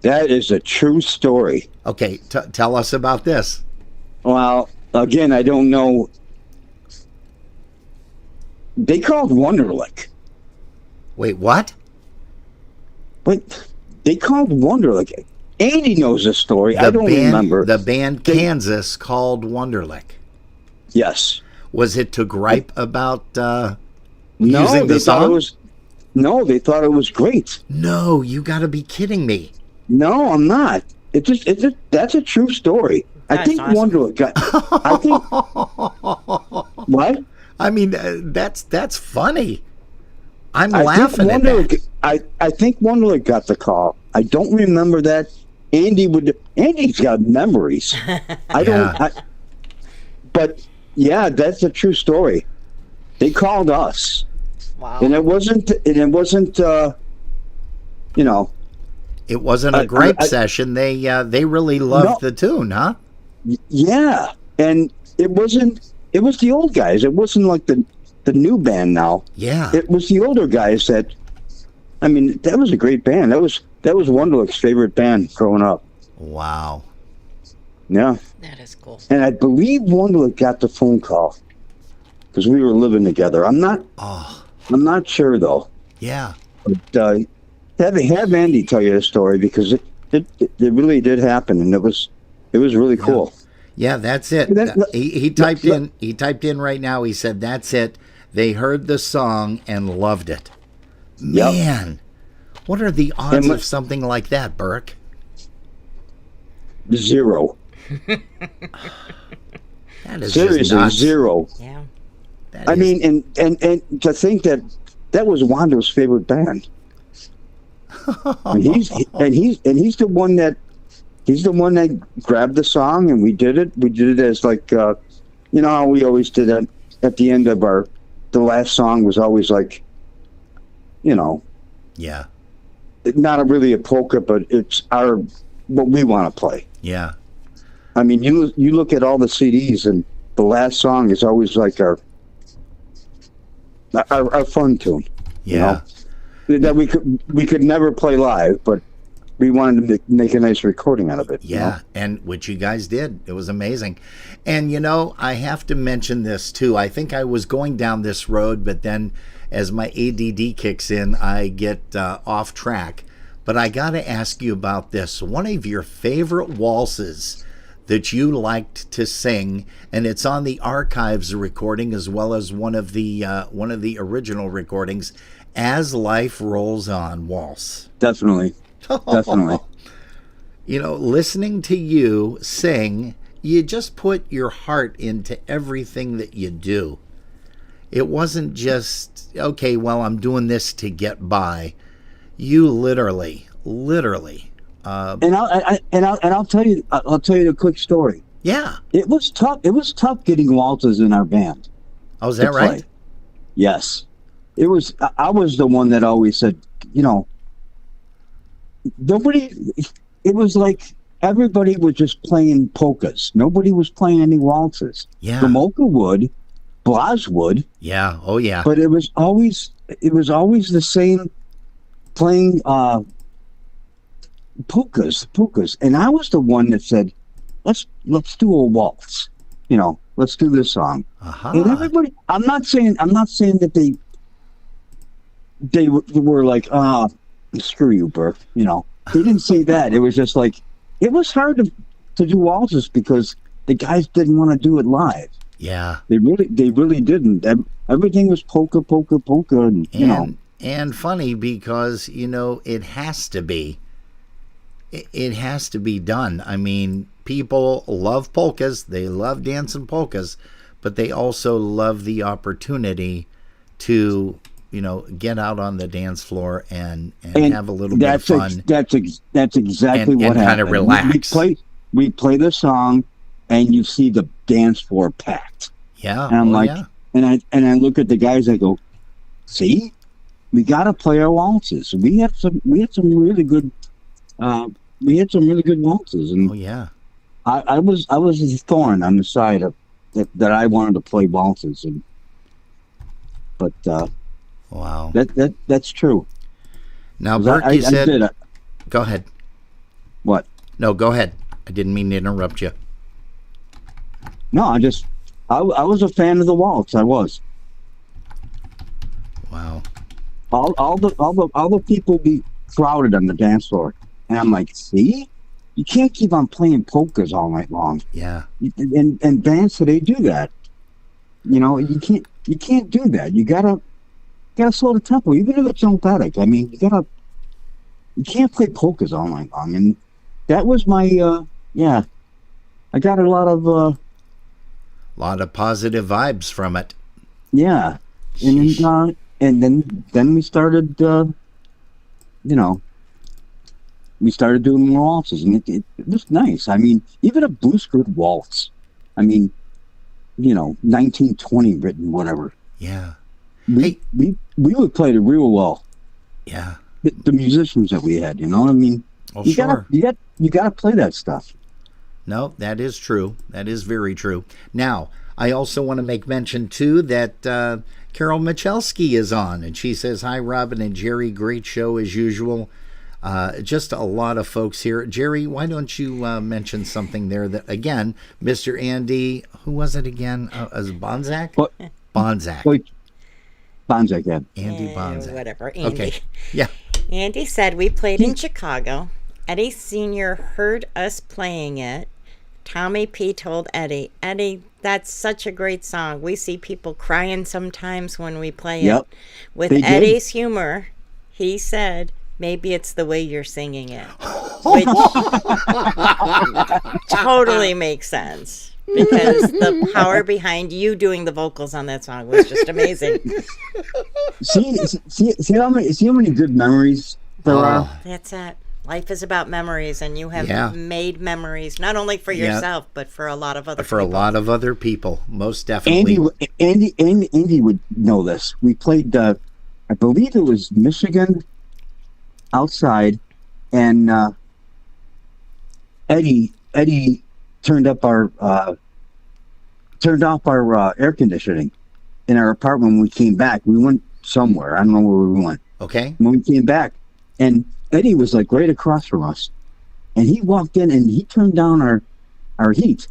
That is a true story. Okay, tell us about this. Well... Again, I don't know. They called Wonderlich. Wait, what? But they called Wonderlich. Andy knows the story. I don't remember. The band Kansas called Wonderlich. Yes. Was it to gripe about no, using the song? They thought it was great. No, you got to be kidding me. No, I'm not. That's a true story. I think awesome. Wonderlich got. I think what? I mean, that's funny. I'm laughing at that. I think Wonderlich got the call. I don't remember that. Andy's got memories. I don't. But yeah, that's a true story. They called us. Wow. And it wasn't. It wasn't a gripe session. They really loved the tune, huh? Yeah, and it wasn't. It was the old guys. It wasn't like the new band now. Yeah, it was the older guys that. I mean, that was a great band. That was Wonderlich's favorite band growing up. Wow. Yeah. That is cool. And I believe Wonderlich got the phone call because we were living together. I'm not sure though. Yeah. But have Andy tell you the story because it really did happen, and it was really cool. Yeah, that's it. He typed in. He typed in right now. He said, "That's it. They heard the song and loved it." Yep. Man, what are the odds of something like that, Burke? 0. That is seriously just nuts. 0. Yeah. I mean, and to think that was Wando's favorite band. And he's the one that grabbed the song and we did it. We did it as like how we always did it at the end of the last song was always like, yeah, not really a polka, but it's what we want to play. Yeah. I mean, you look at all the CDs and the last song is always like our fun tune. Yeah. That we could never play live, but we wanted to make a nice recording out of it. Yeah, and which you guys did. It was amazing. And, I have to mention this, too. I think I was going down this road, but then as my ADD kicks in, I get off track. But I got to ask you about this. One of your favorite waltzes that you liked to sing, and it's on the Archives recording as well as one of the original recordings, As Life Rolls On waltz. Definitely. Definitely. Listening to you sing, you just put your heart into everything that you do. It wasn't just, okay, well, I'm doing this to get by. You literally. And I'll tell you a quick story. Yeah. It was tough. It was tough getting waltzes in our band. Oh, is that right? Yes. It was. I was the one that always said, nobody. It was like everybody was just playing polkas. Nobody was playing any waltzes. Yeah. Gomolka would, Blas would. Yeah. Oh, yeah. But it was always it was always the same playing polkas, and I was the one that said, let's do a waltz, let's do this song. And everybody, I'm not saying that they were like, screw you, Burke, they didn't say that. It was just like, it was hard to do waltzes because the guys didn't want to do it live. Yeah, they really didn't. Everything was polka, and and funny because it has to be. It has to be done. I mean, people love polkas. They love dancing polkas, but they also love the opportunity to, get out on the dance floor and have a little bit of fun. That's exactly what happened. Kind of relax. We play the song, and you see the dance floor packed. Yeah, and I'm like, yeah. and I look at the guys. I go, see, we got to play our waltzes. We had some really good. We had some really good waltzes, and I was a thorn on the side of that I wanted to play waltzes, but wow, that's true. Now, Burke, you said, go ahead. What? No, go ahead. I didn't mean to interrupt you. No, I was a fan of the waltz. I was. Wow. All the people be crowded on the dance floor. And I'm like, see, you can't keep on playing polkas all night long. Yeah. And bands today do that. You can't do that. You gotta slow the tempo, even if it's synthetic. I mean, you can't play polkas all night long. And that was my I got a lot of positive vibes from it. Yeah. And then we started we started doing more waltzes, and it was nice. I mean, even a blue skirt waltz. I mean, 1920 written, whatever. Yeah. We would play it real well. Yeah. The musicians that we had, I mean, you gotta play that stuff. No, that is true. That is very true. Now, I also want to make mention too that Carol Michalski is on, and she says, "Hi, Robin and Jerry. Great show as usual." Just a lot of folks here. Jerry, why don't you mention something there that, again, Mr. Andy, who was it again? As Bonzak? What? Bonzak. Bonzak, yeah. Andy Bonzak. Whatever, Andy. Okay, yeah. Andy said, we played in Chicago. Eddie Sr. heard us playing it. Tommy P. told Eddie, that's such a great song. We see people crying sometimes when we play it. With Eddie's humor, he said, maybe it's the way you're singing it, which totally makes sense because the power behind you doing the vocals on that song was just amazing. See how many good memories there are. That's it. Life is about memories, and you have made memories not only for yourself but for a lot of other people. For a lot of other people, most definitely. Andy would know this. We played, I believe it was Michigan. Outside, and Eddie turned off our air conditioning in our apartment. When we came back, we went somewhere. I don't know where we went. Okay. When we came back, and Eddie was like right across from us, and he walked in and he turned down our heat,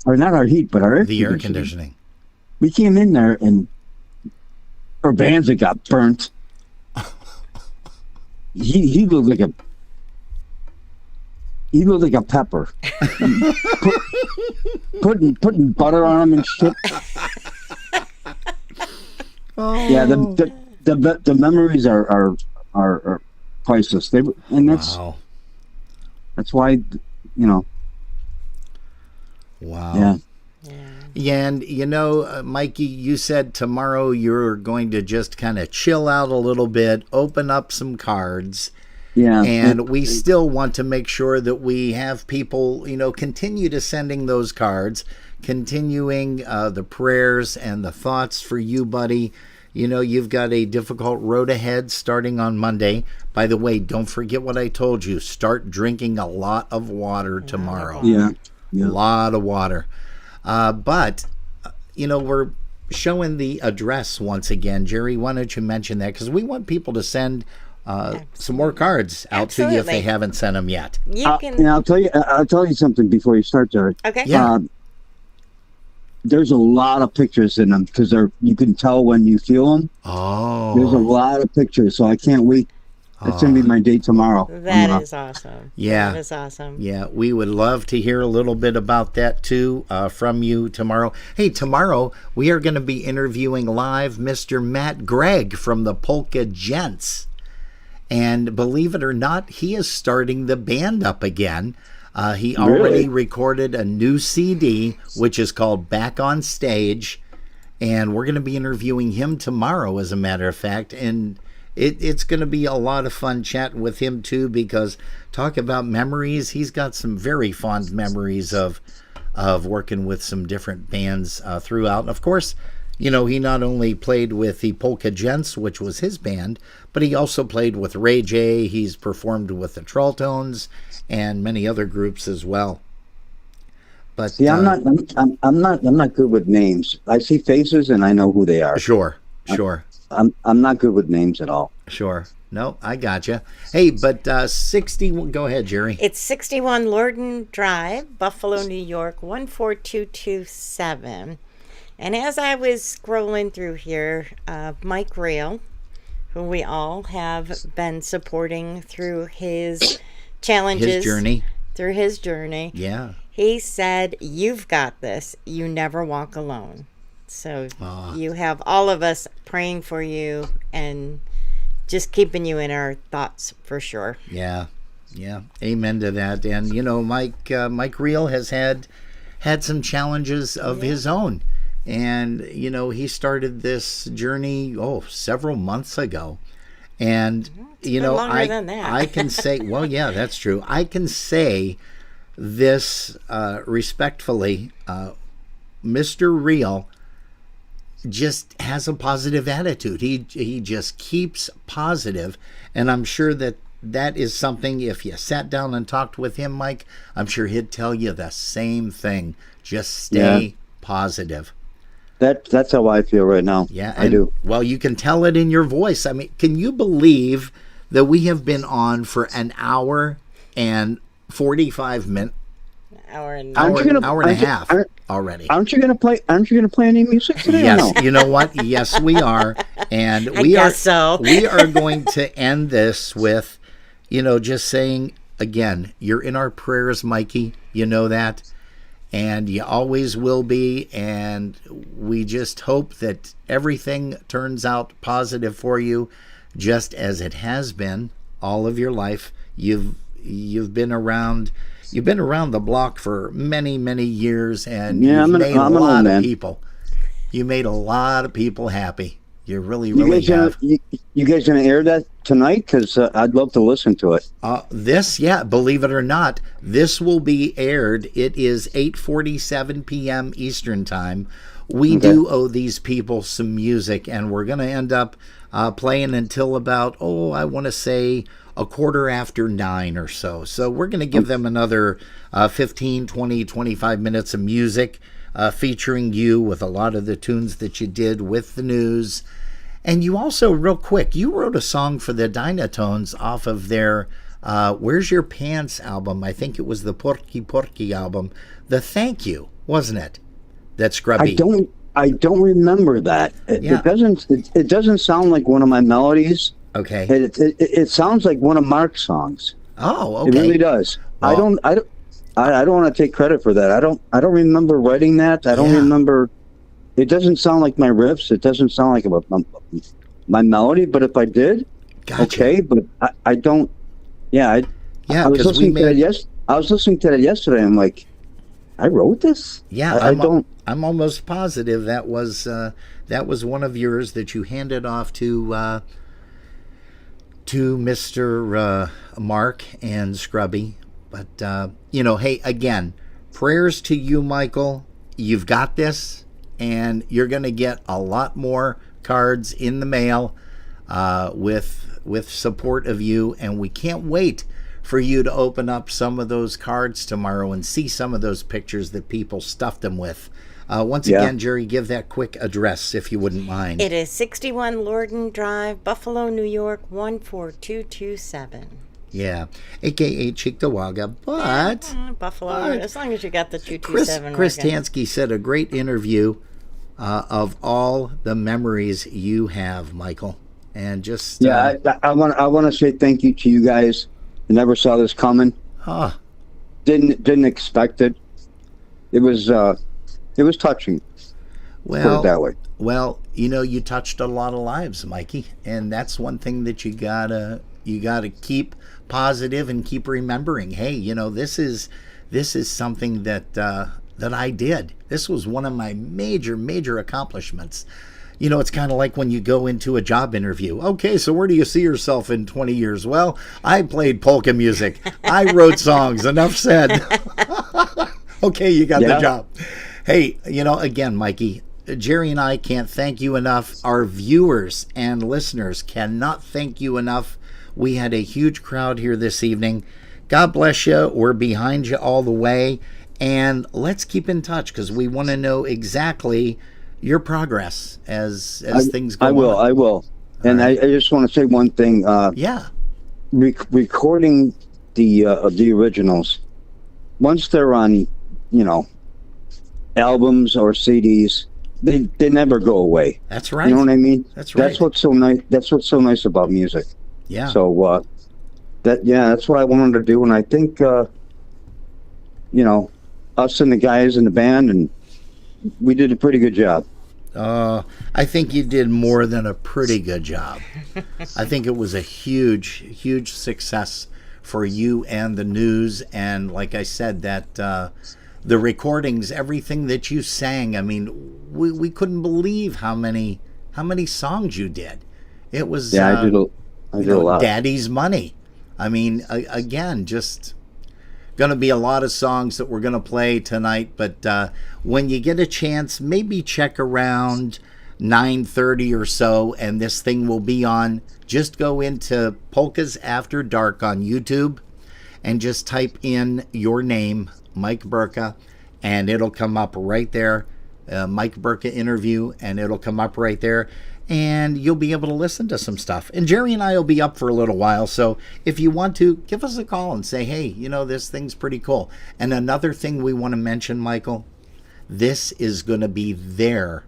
or not our heat, but our air conditioning. We came in there and our bands had got burnt. He looked like a pepper. putting butter on him and shit. Oh. Yeah, the memories are priceless. That's why, Wow. Yeah, and Mikey, you said tomorrow you're going to just kind of chill out a little bit, open up some cards. Yeah. And we still want to make sure that we have people, continue to sending those cards, continuing the prayers and the thoughts for you, buddy. You've got a difficult road ahead starting on Monday. By the way, don't forget what I told you. Start drinking a lot of water tomorrow. Yeah. A lot of water. But, we're showing the address once again, Jerry, why don't you mention that? Because we want people to send some more cards out to you if they haven't sent them yet. You can. And I'll tell you something before you start, Jerry. Okay. Yeah. There's a lot of pictures in them because you can tell when you feel them. Oh. There's a lot of pictures, so I can't wait. It's going to be my day tomorrow. That is awesome. Yeah. That is awesome. Yeah, we would love to hear a little bit about that too from you tomorrow. Hey, tomorrow we are going to be interviewing live Mr. Matt Gregg from the Polka Gents. And believe it or not, he is starting the band up again. He already recorded a new CD, which is called Back on Stage. And we're going to be interviewing him tomorrow, as a matter of fact. And it's going to be a lot of fun chatting with him, too, because talk about memories. He's got some very fond memories of working with some different bands throughout. And of course, you know, he not only played with the Polka Gents, which was his band, but he also played with Ray J. He's performed with the Dynatones and many other groups as well. But see, I'm not good with names. I see faces and I know who they are. Sure. I'm not good with names at all. Sure. No, I gotcha. Hey, but 61. Go ahead, Jerry. It's 61 Lorden Drive, Buffalo, New York, 14227. And as I was scrolling through here, Mike Reel, who we all have been supporting through his challenges, through his journey. Yeah. He said, "You've got this. You never walk alone." So you have all of us praying for you and just keeping you in our thoughts for sure. Yeah. Amen to that. And you know, Mike Reel has had some challenges of his own. And, you know, he started this journey, several months ago. And, you know, I can say, well, yeah, that's true. I can say this respectfully. Mr. Reel just has a positive attitude. He just keeps positive. And I'm sure that is something, if you sat down and talked with him, Mike, I'm sure he'd tell you the same thing. Just stay positive. That's how I feel right now. Yeah, I do. Well, you can tell it in your voice. I mean, can you believe that we have been on for an hour and 45 minutes? Hour and a half already. Aren't you gonna play any music today? Yes, you know what? Yes, we are, and we are going to end this with, you know, just saying again, you're in our prayers, Mikey. You know that. And you always will be, and we just hope that everything turns out positive for you, just as it has been all of your life. You've been around the block for many, many years, and you've made a lot of people. You made a lot of people happy. You really have. You guys gonna air that tonight? Because I'd love to listen to it. Believe it or not, this will be aired. It is 8:47 p.m. Eastern time. We do owe these people some music, and we're gonna end up playing until about I want to say 9:15 or so. So we're gonna give them another 15, 20, 25 minutes of music. Featuring you with a lot of the tunes that you did with the Knewz. And you also, real quick, you wrote a song for the Dynatones off of their Where's Your Pants album. I think it was the Porky album. The Thank You, wasn't it? That's Scrubby. I don't remember that. It doesn't sound like one of my melodies. Okay. It sounds like one of Mark's songs. Oh, okay. It really does. Well, I don't want to take credit for that. I don't remember writing that. I don't remember. It doesn't sound like my riffs. It doesn't sound like my melody. But if I did, okay. But I don't. Yeah. I was listening to that. I was listening to that yesterday. I'm like, I wrote this. Yeah. I'm almost positive that was one of yours that you handed off to Mr. Mark and Scrubby. But, you know, hey, again, prayers to you, Michael. You've got this, and you're going to get a lot more cards in the mail with support of you, and we can't wait for you to open up some of those cards tomorrow and see some of those pictures that people stuffed them with Once Yeah. again, Jerry, give that quick address if you wouldn't mind. It is 61 Lorden Drive, Buffalo, New York, 14227. Yeah, a.k.a. Cheektowaga, but Buffalo, but as long as you got the Chris 227. Tansky said a great interview of all the memories you have, Michael. And just... Yeah, I want to say thank you to you guys. I never saw this coming. Didn't expect it. It was touching. Put it that way. Well, you touched a lot of lives, Mikey, and that's one thing that you gotta keep positive and keep remembering. Hey, this is something that I did. This was one of my major accomplishments. It's kind of like when you go into a job interview. Okay, so where do you see yourself in 20 years? Well, I played polka music. I wrote songs. Enough said. Okay, you got the job. Hey, again, Mikey, Jerry and I can't thank you enough. Our viewers and listeners cannot thank you enough. We had a huge crowd here this evening. God bless you. We're behind you all the way. And let's keep in touch because we want to know exactly your progress as things go on. I will. And right. I just want to say one thing. Recording the originals, once they're on, albums or CDs, they never go away. That's right. You know what I mean? That's right. That's what's so nice. That's what's so nice about music. Yeah. So that's what I wanted to do, and I think us and the guys in the band, and we did a pretty good job. I think you did more than a pretty good job. I think it was a huge success for you and the Knewz, and like I said, that the recordings, everything that you sang. I mean, we couldn't believe how many songs you did. It was I did a lot. Daddy's Money. I mean, again, just going to be a lot of songs that we're going to play tonight, but when you get a chance, maybe check around 9:30 or so, and this thing will be on. Just go into Polkas After Dark on YouTube and just type in your name, Mike Burka, and it'll come up right there. Mike Burka interview, and it'll come up right there, and you'll be able to listen to some stuff. And Jerry and I will be up for a little while, so if you want to, give us a call and say, hey, this thing's pretty cool. And another thing we want to mention, Michael, this is going to be there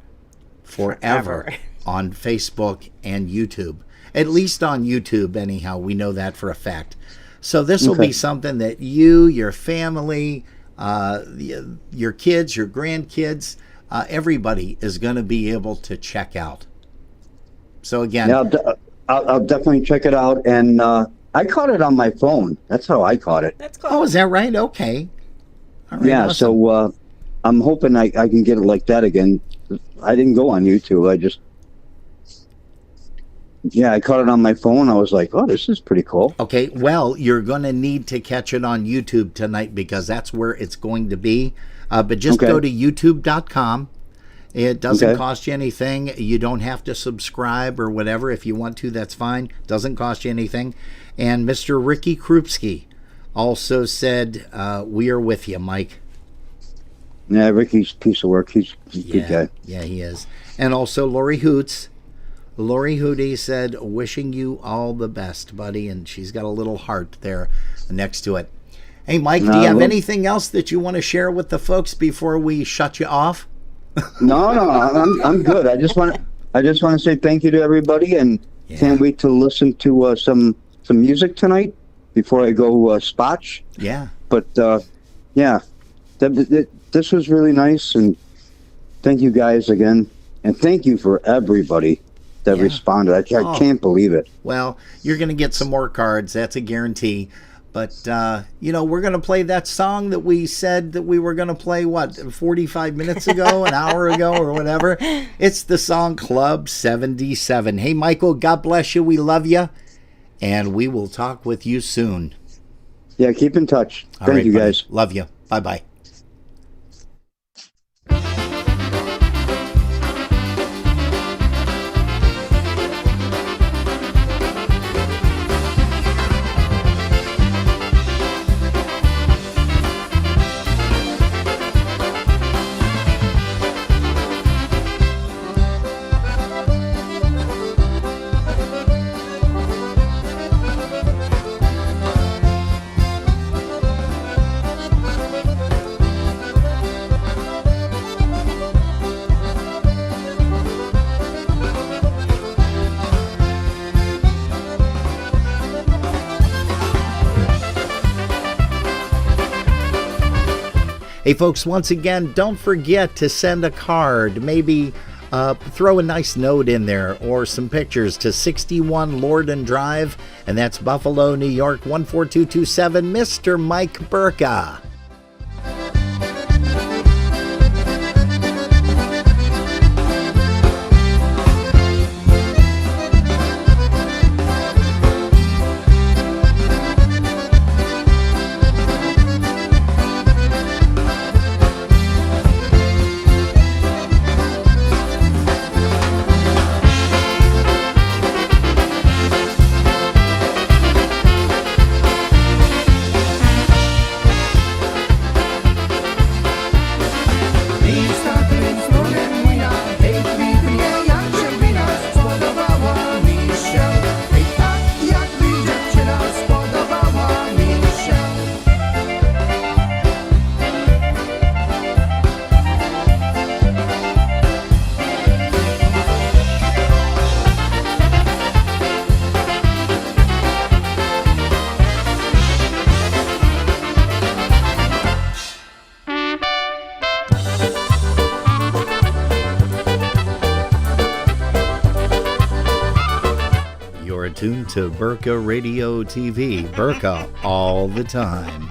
forever on Facebook and YouTube. At least on YouTube, anyhow. We know that for a fact. So this will be something that you, your family, your kids, your grandkids, everybody is going to be able to check out. So again, I'll definitely check it out, and I caught it on my phone. That's how I caught it. That's cool. Oh, is that right? Okay. All right, yeah. awesome. So I'm hoping I can get it like that again. I didn't go on YouTube. I caught it on my phone. I was like, oh, this is pretty cool. Okay, well, you're going to need to catch it on YouTube tonight because that's where it's going to be. But just go to youtube.com. It doesn't cost you anything. You don't have to subscribe or whatever. If you want to, that's fine. Doesn't cost you anything. And Mr. Ricky Krupski also said, we are with you, Mike. Yeah, Ricky's a piece of work. He's a good guy. Yeah, he is. And also Lori Hoots. Lori Hootie said, wishing you all the best, buddy. And she's got a little heart there next to it. Hey, Mike, do you have anything else that you want to share with the folks before we shut you off? No, I'm good. I just want to say thank you to everybody, and can't wait to listen to some music tonight before I go spotch. Yeah. But this was really nice, and thank you guys again, and thank you for everybody that responded. I can't believe it. Well, you're going to get some more cards. That's a guarantee. But, we're going to play that song that we said that we were going to play, 45 minutes ago, an hour ago, or whatever. It's the song Club 77. Hey, Michael, God bless you. We love you. And we will talk with you soon. Yeah, keep in touch. Thank you, guys. Love you. Bye-bye. Hey, folks, once again, don't forget to send a card. Maybe throw a nice note in there or some pictures to 61 Lorden Drive, and that's Buffalo, New York, 14227, Mr. Mike Burka. Tuned to Burka Radio TV. Burka all the time.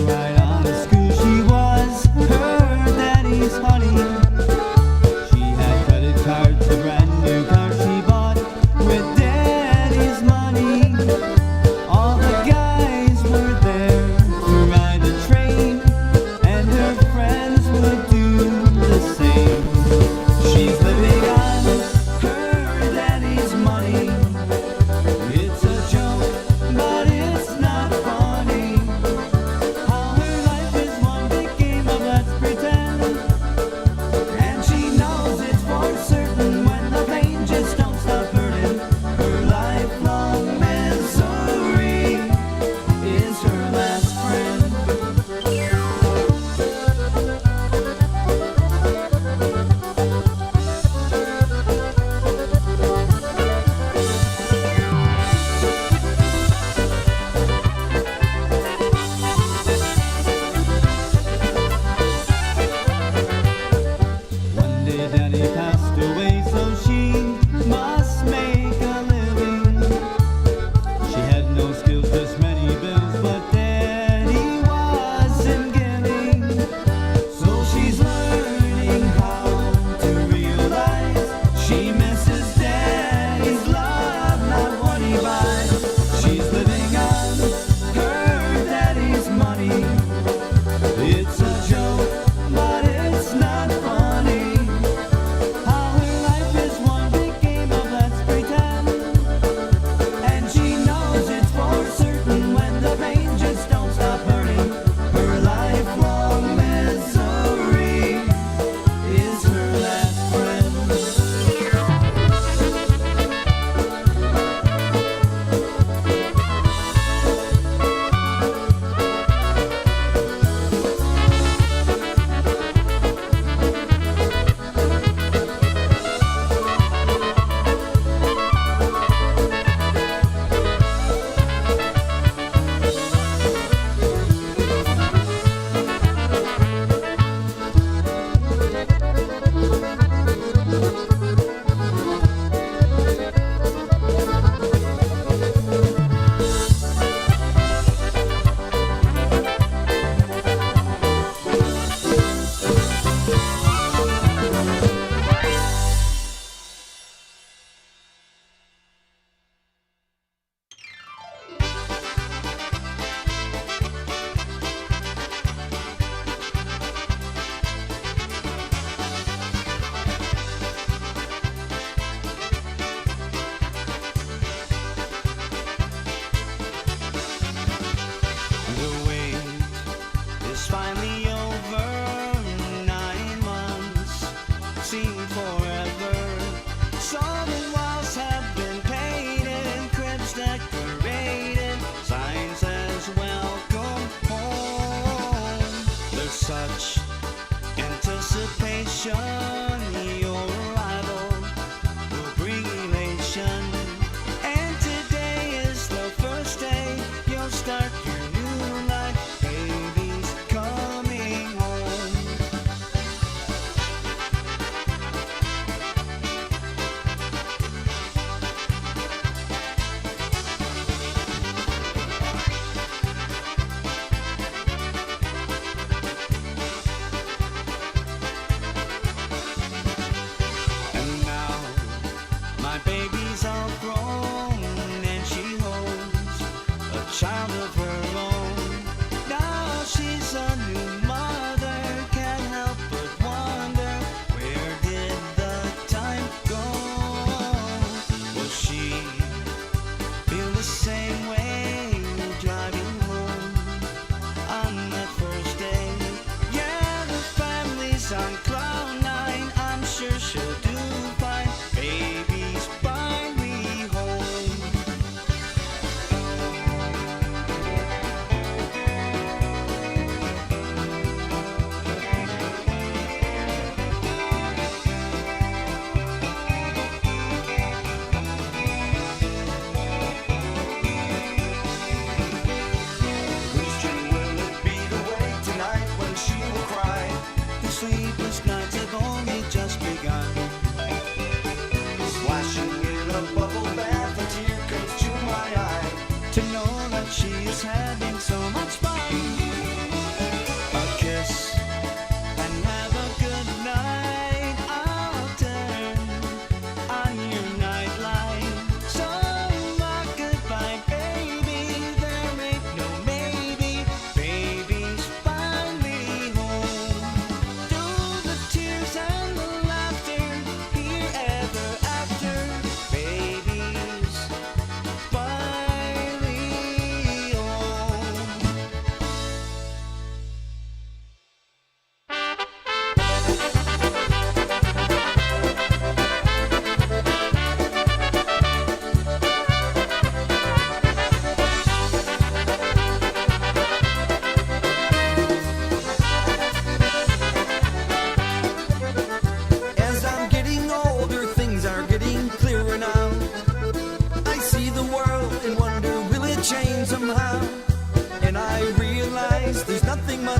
Right out of school she was, her daddy's honey. She had credit cards, a brand new car she bought with daddy's money. All the guys were there to ride the train, and her friends would do the same. She's living on her daddy's money.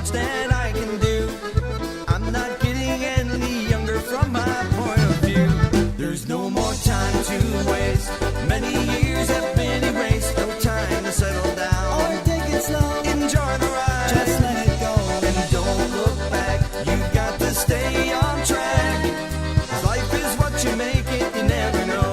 much that I can do. I'm not getting any younger from my point of view. There's no more time to waste. Many years have been erased. No time to settle down or take it slow. Enjoy the ride. Just let it go and don't look back. You've got to stay on track. 'Cause life is what you make it. You never know.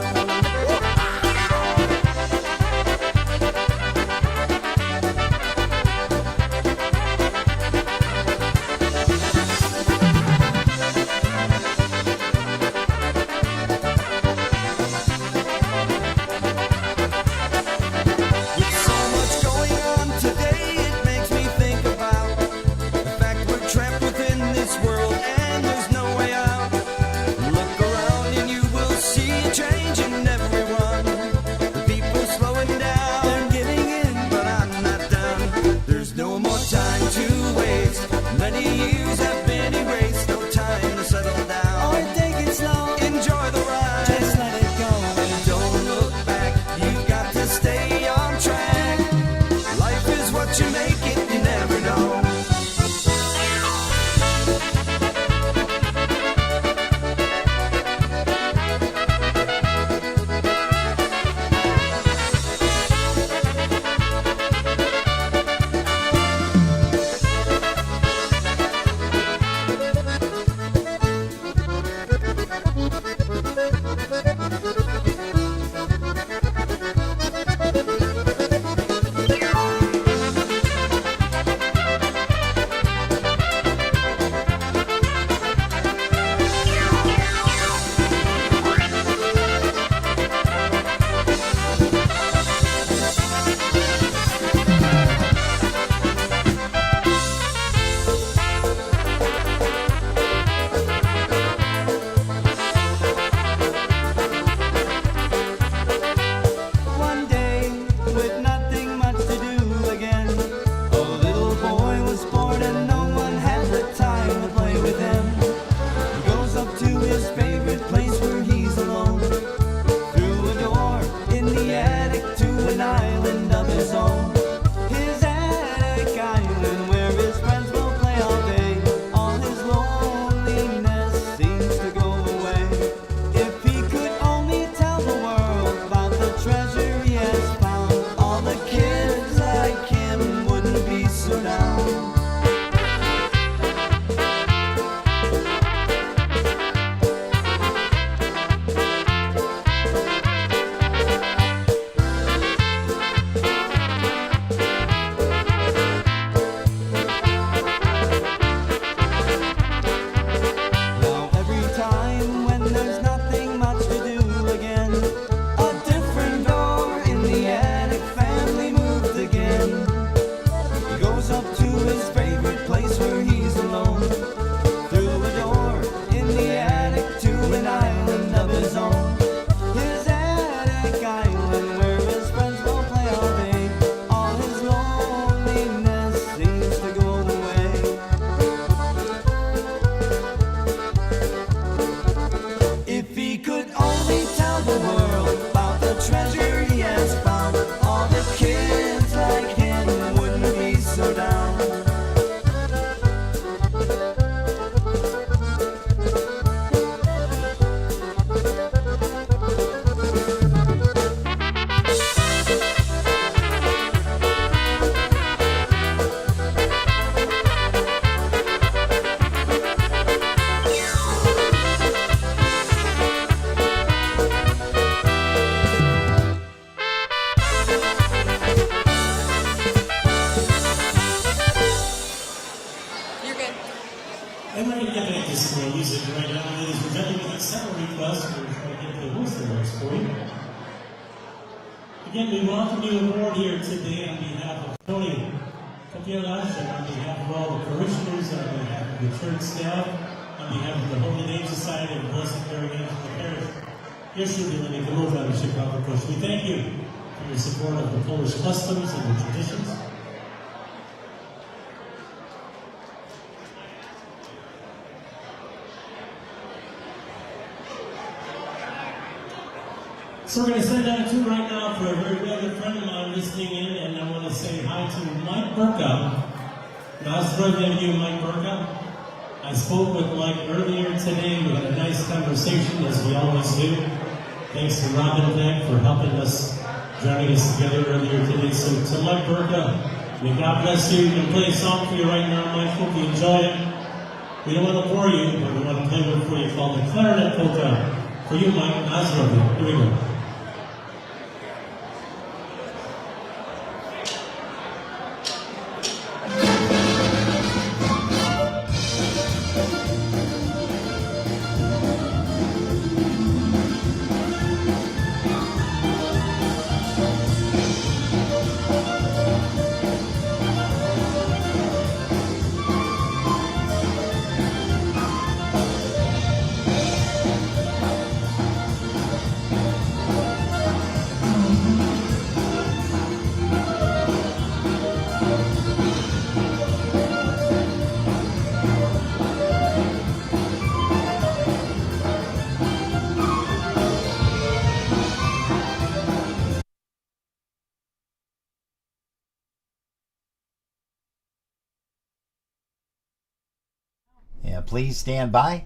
Again, we welcome you aboard here today on behalf of Tony Kapielash and on behalf of all the parishioners, on behalf of the church staff, on behalf of the Holy Name Society and Blessed Mary Angel of the Parish. Jeszcze nie wygląda na Chicago Coast. We thank you for your support of the Polish customs and the traditions. So we're going to send out a tune right now for a very good friend of mine listening in, and I want to say hi to Mike Burka, Nice to you, Mike Burka. I spoke with Mike earlier today. We had a nice conversation, as we always do. Thanks to Robin Beck for helping us, joining us together earlier today. So to Mike Burka, may God bless you. We're going to play a song for you right now, Mike. Hope you enjoy it. We don't want to bore you, but we want to play one for you called the Clarinet Polka. For you, Mike, Osrobi. Here we go. Yeah, please stand by.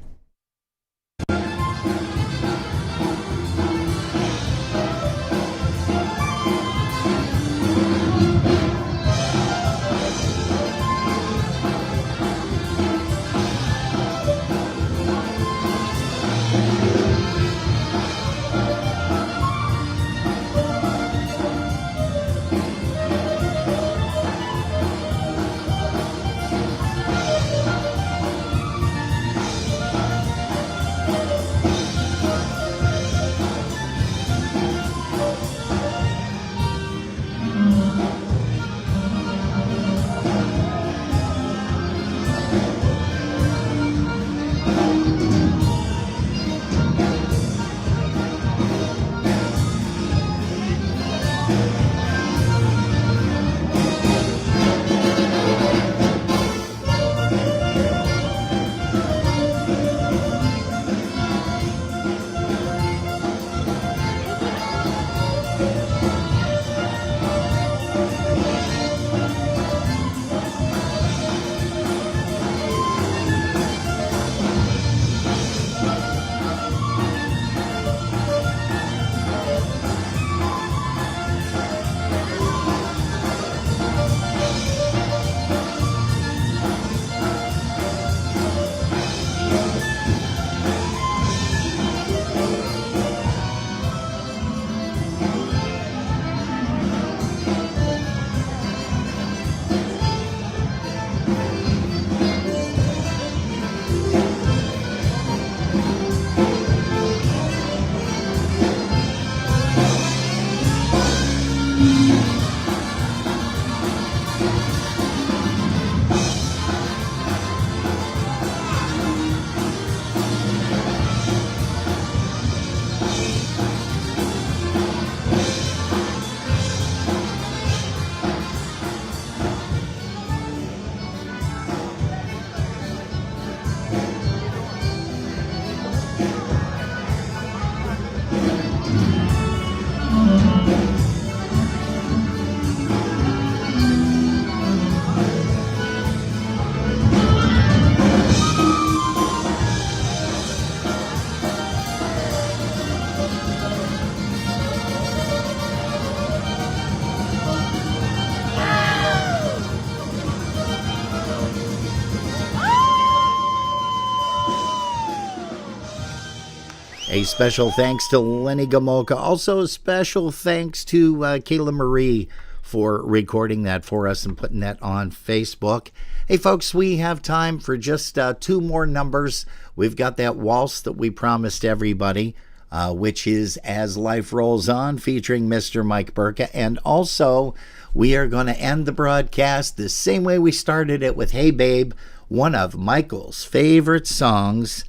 A special thanks to Lenny Gomolka. Also, a special thanks to Kayla Marie for recording that for us and putting that on Facebook. Hey, folks, we have time for just two more numbers. We've got that waltz that we promised everybody, which is As Life Rolls On, featuring Mr. Mike Burka. And also, we are going to end the broadcast the same way we started it with Hey Babe, one of Michael's favorite songs.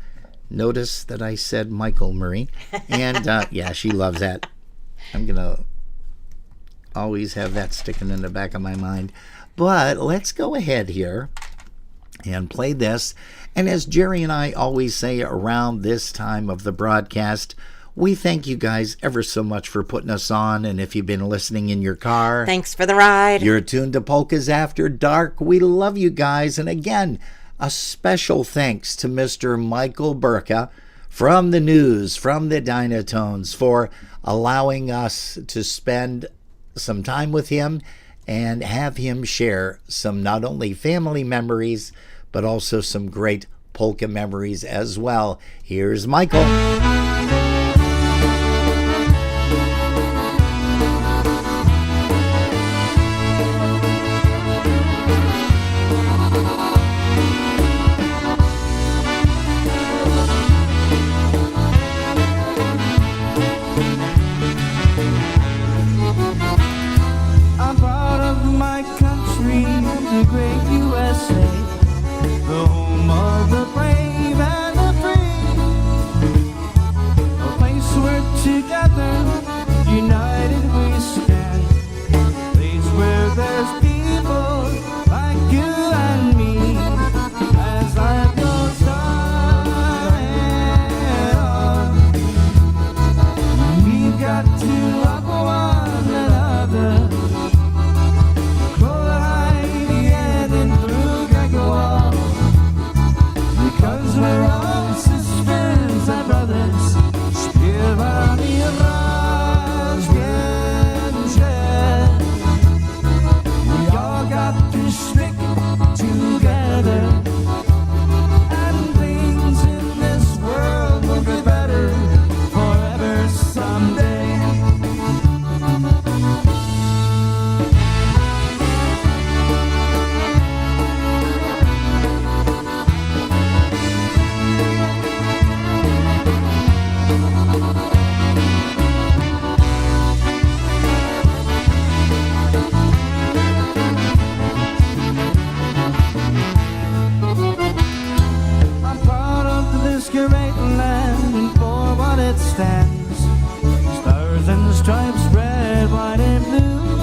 Notice that I said Michael Marie. And yeah, she loves that. I'm going to always have that sticking in the back of my mind. But let's go ahead here and play this. And as Jerry and I always say around this time of the broadcast, We thank you guys ever so much for putting us on. And if you've been listening in your car, thanks for the ride. You're tuned to Polkas After Dark. We love you guys. And again, a special thanks to Mr. Michael Burka from the Knewz, from the Dynatones, for allowing us to spend some time with him and have him share some not only family memories, but also some great polka memories as well. Here's Michael. I'm proud of my country, the great USA, the home of the brave and the free. A place where together, united we stand. A place where there's people like you and me. As life goes on, we've got to love one another. Because we're all sisters and brothers. Śpiewamy razem, że we all got to stick together, and things in this world will get better forever someday. I'm proud of this great land and for what it stands. Stars and stripes spread white and blue.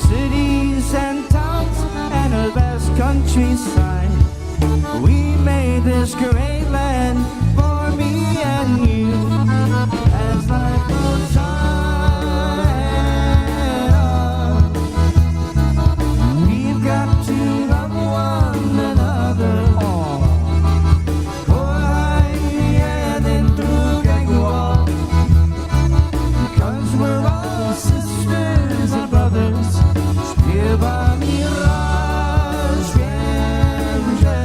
Cities and towns and a vast countryside. We made this great land for me and you. As life goes on, we've got to love one another. Kochaj dentro tego, because we're all sisters and brothers. Śpiewamy razem, że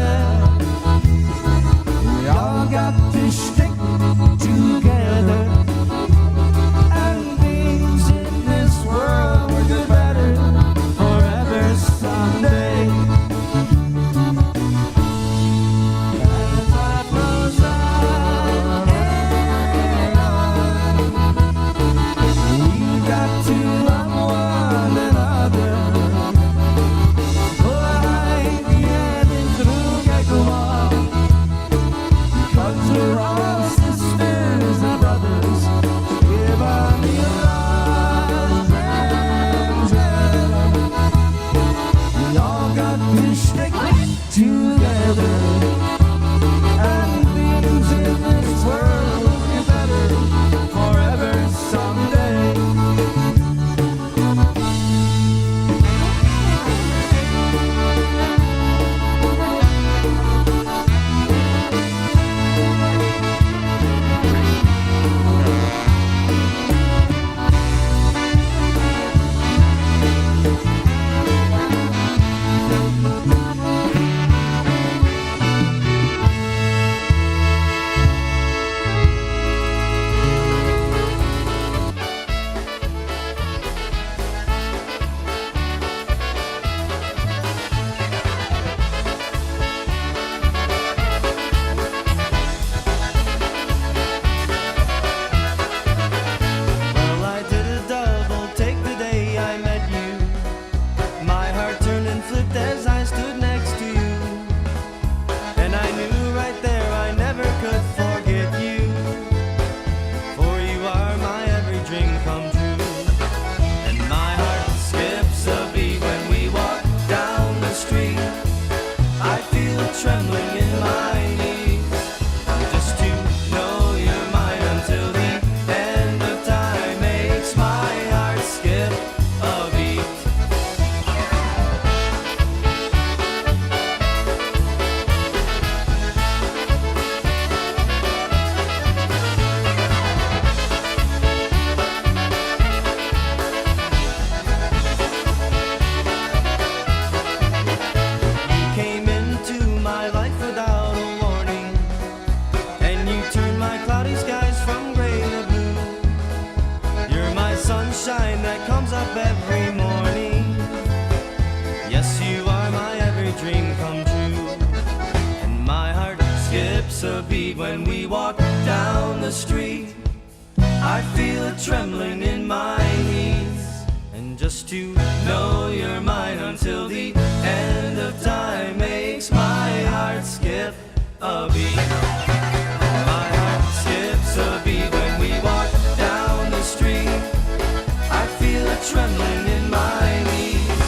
the street, I feel a trembling in my knees. And just to know you're mine until the end of time makes my heart skip a beat. My heart skips a beat when we walk down the street. I feel a trembling in my knees.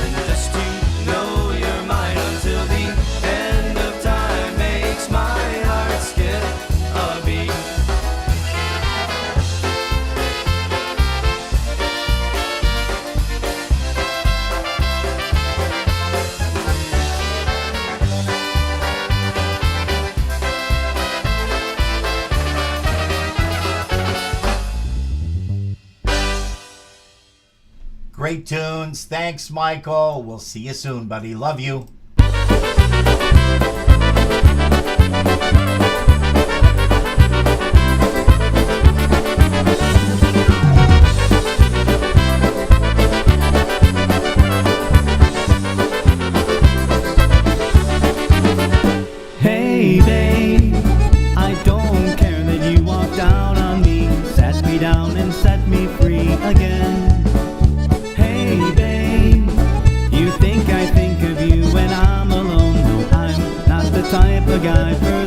And just to know you're mine until the end of time makes my heart skip a beat. Great tunes. Thanks, Michael. We'll see you soon, buddy. Love you. Hey babe, I don't care that you walked out on me, sat me down and set me free again. Hey babe, you think I think of you when I'm alone. No, I'm not the type of guy for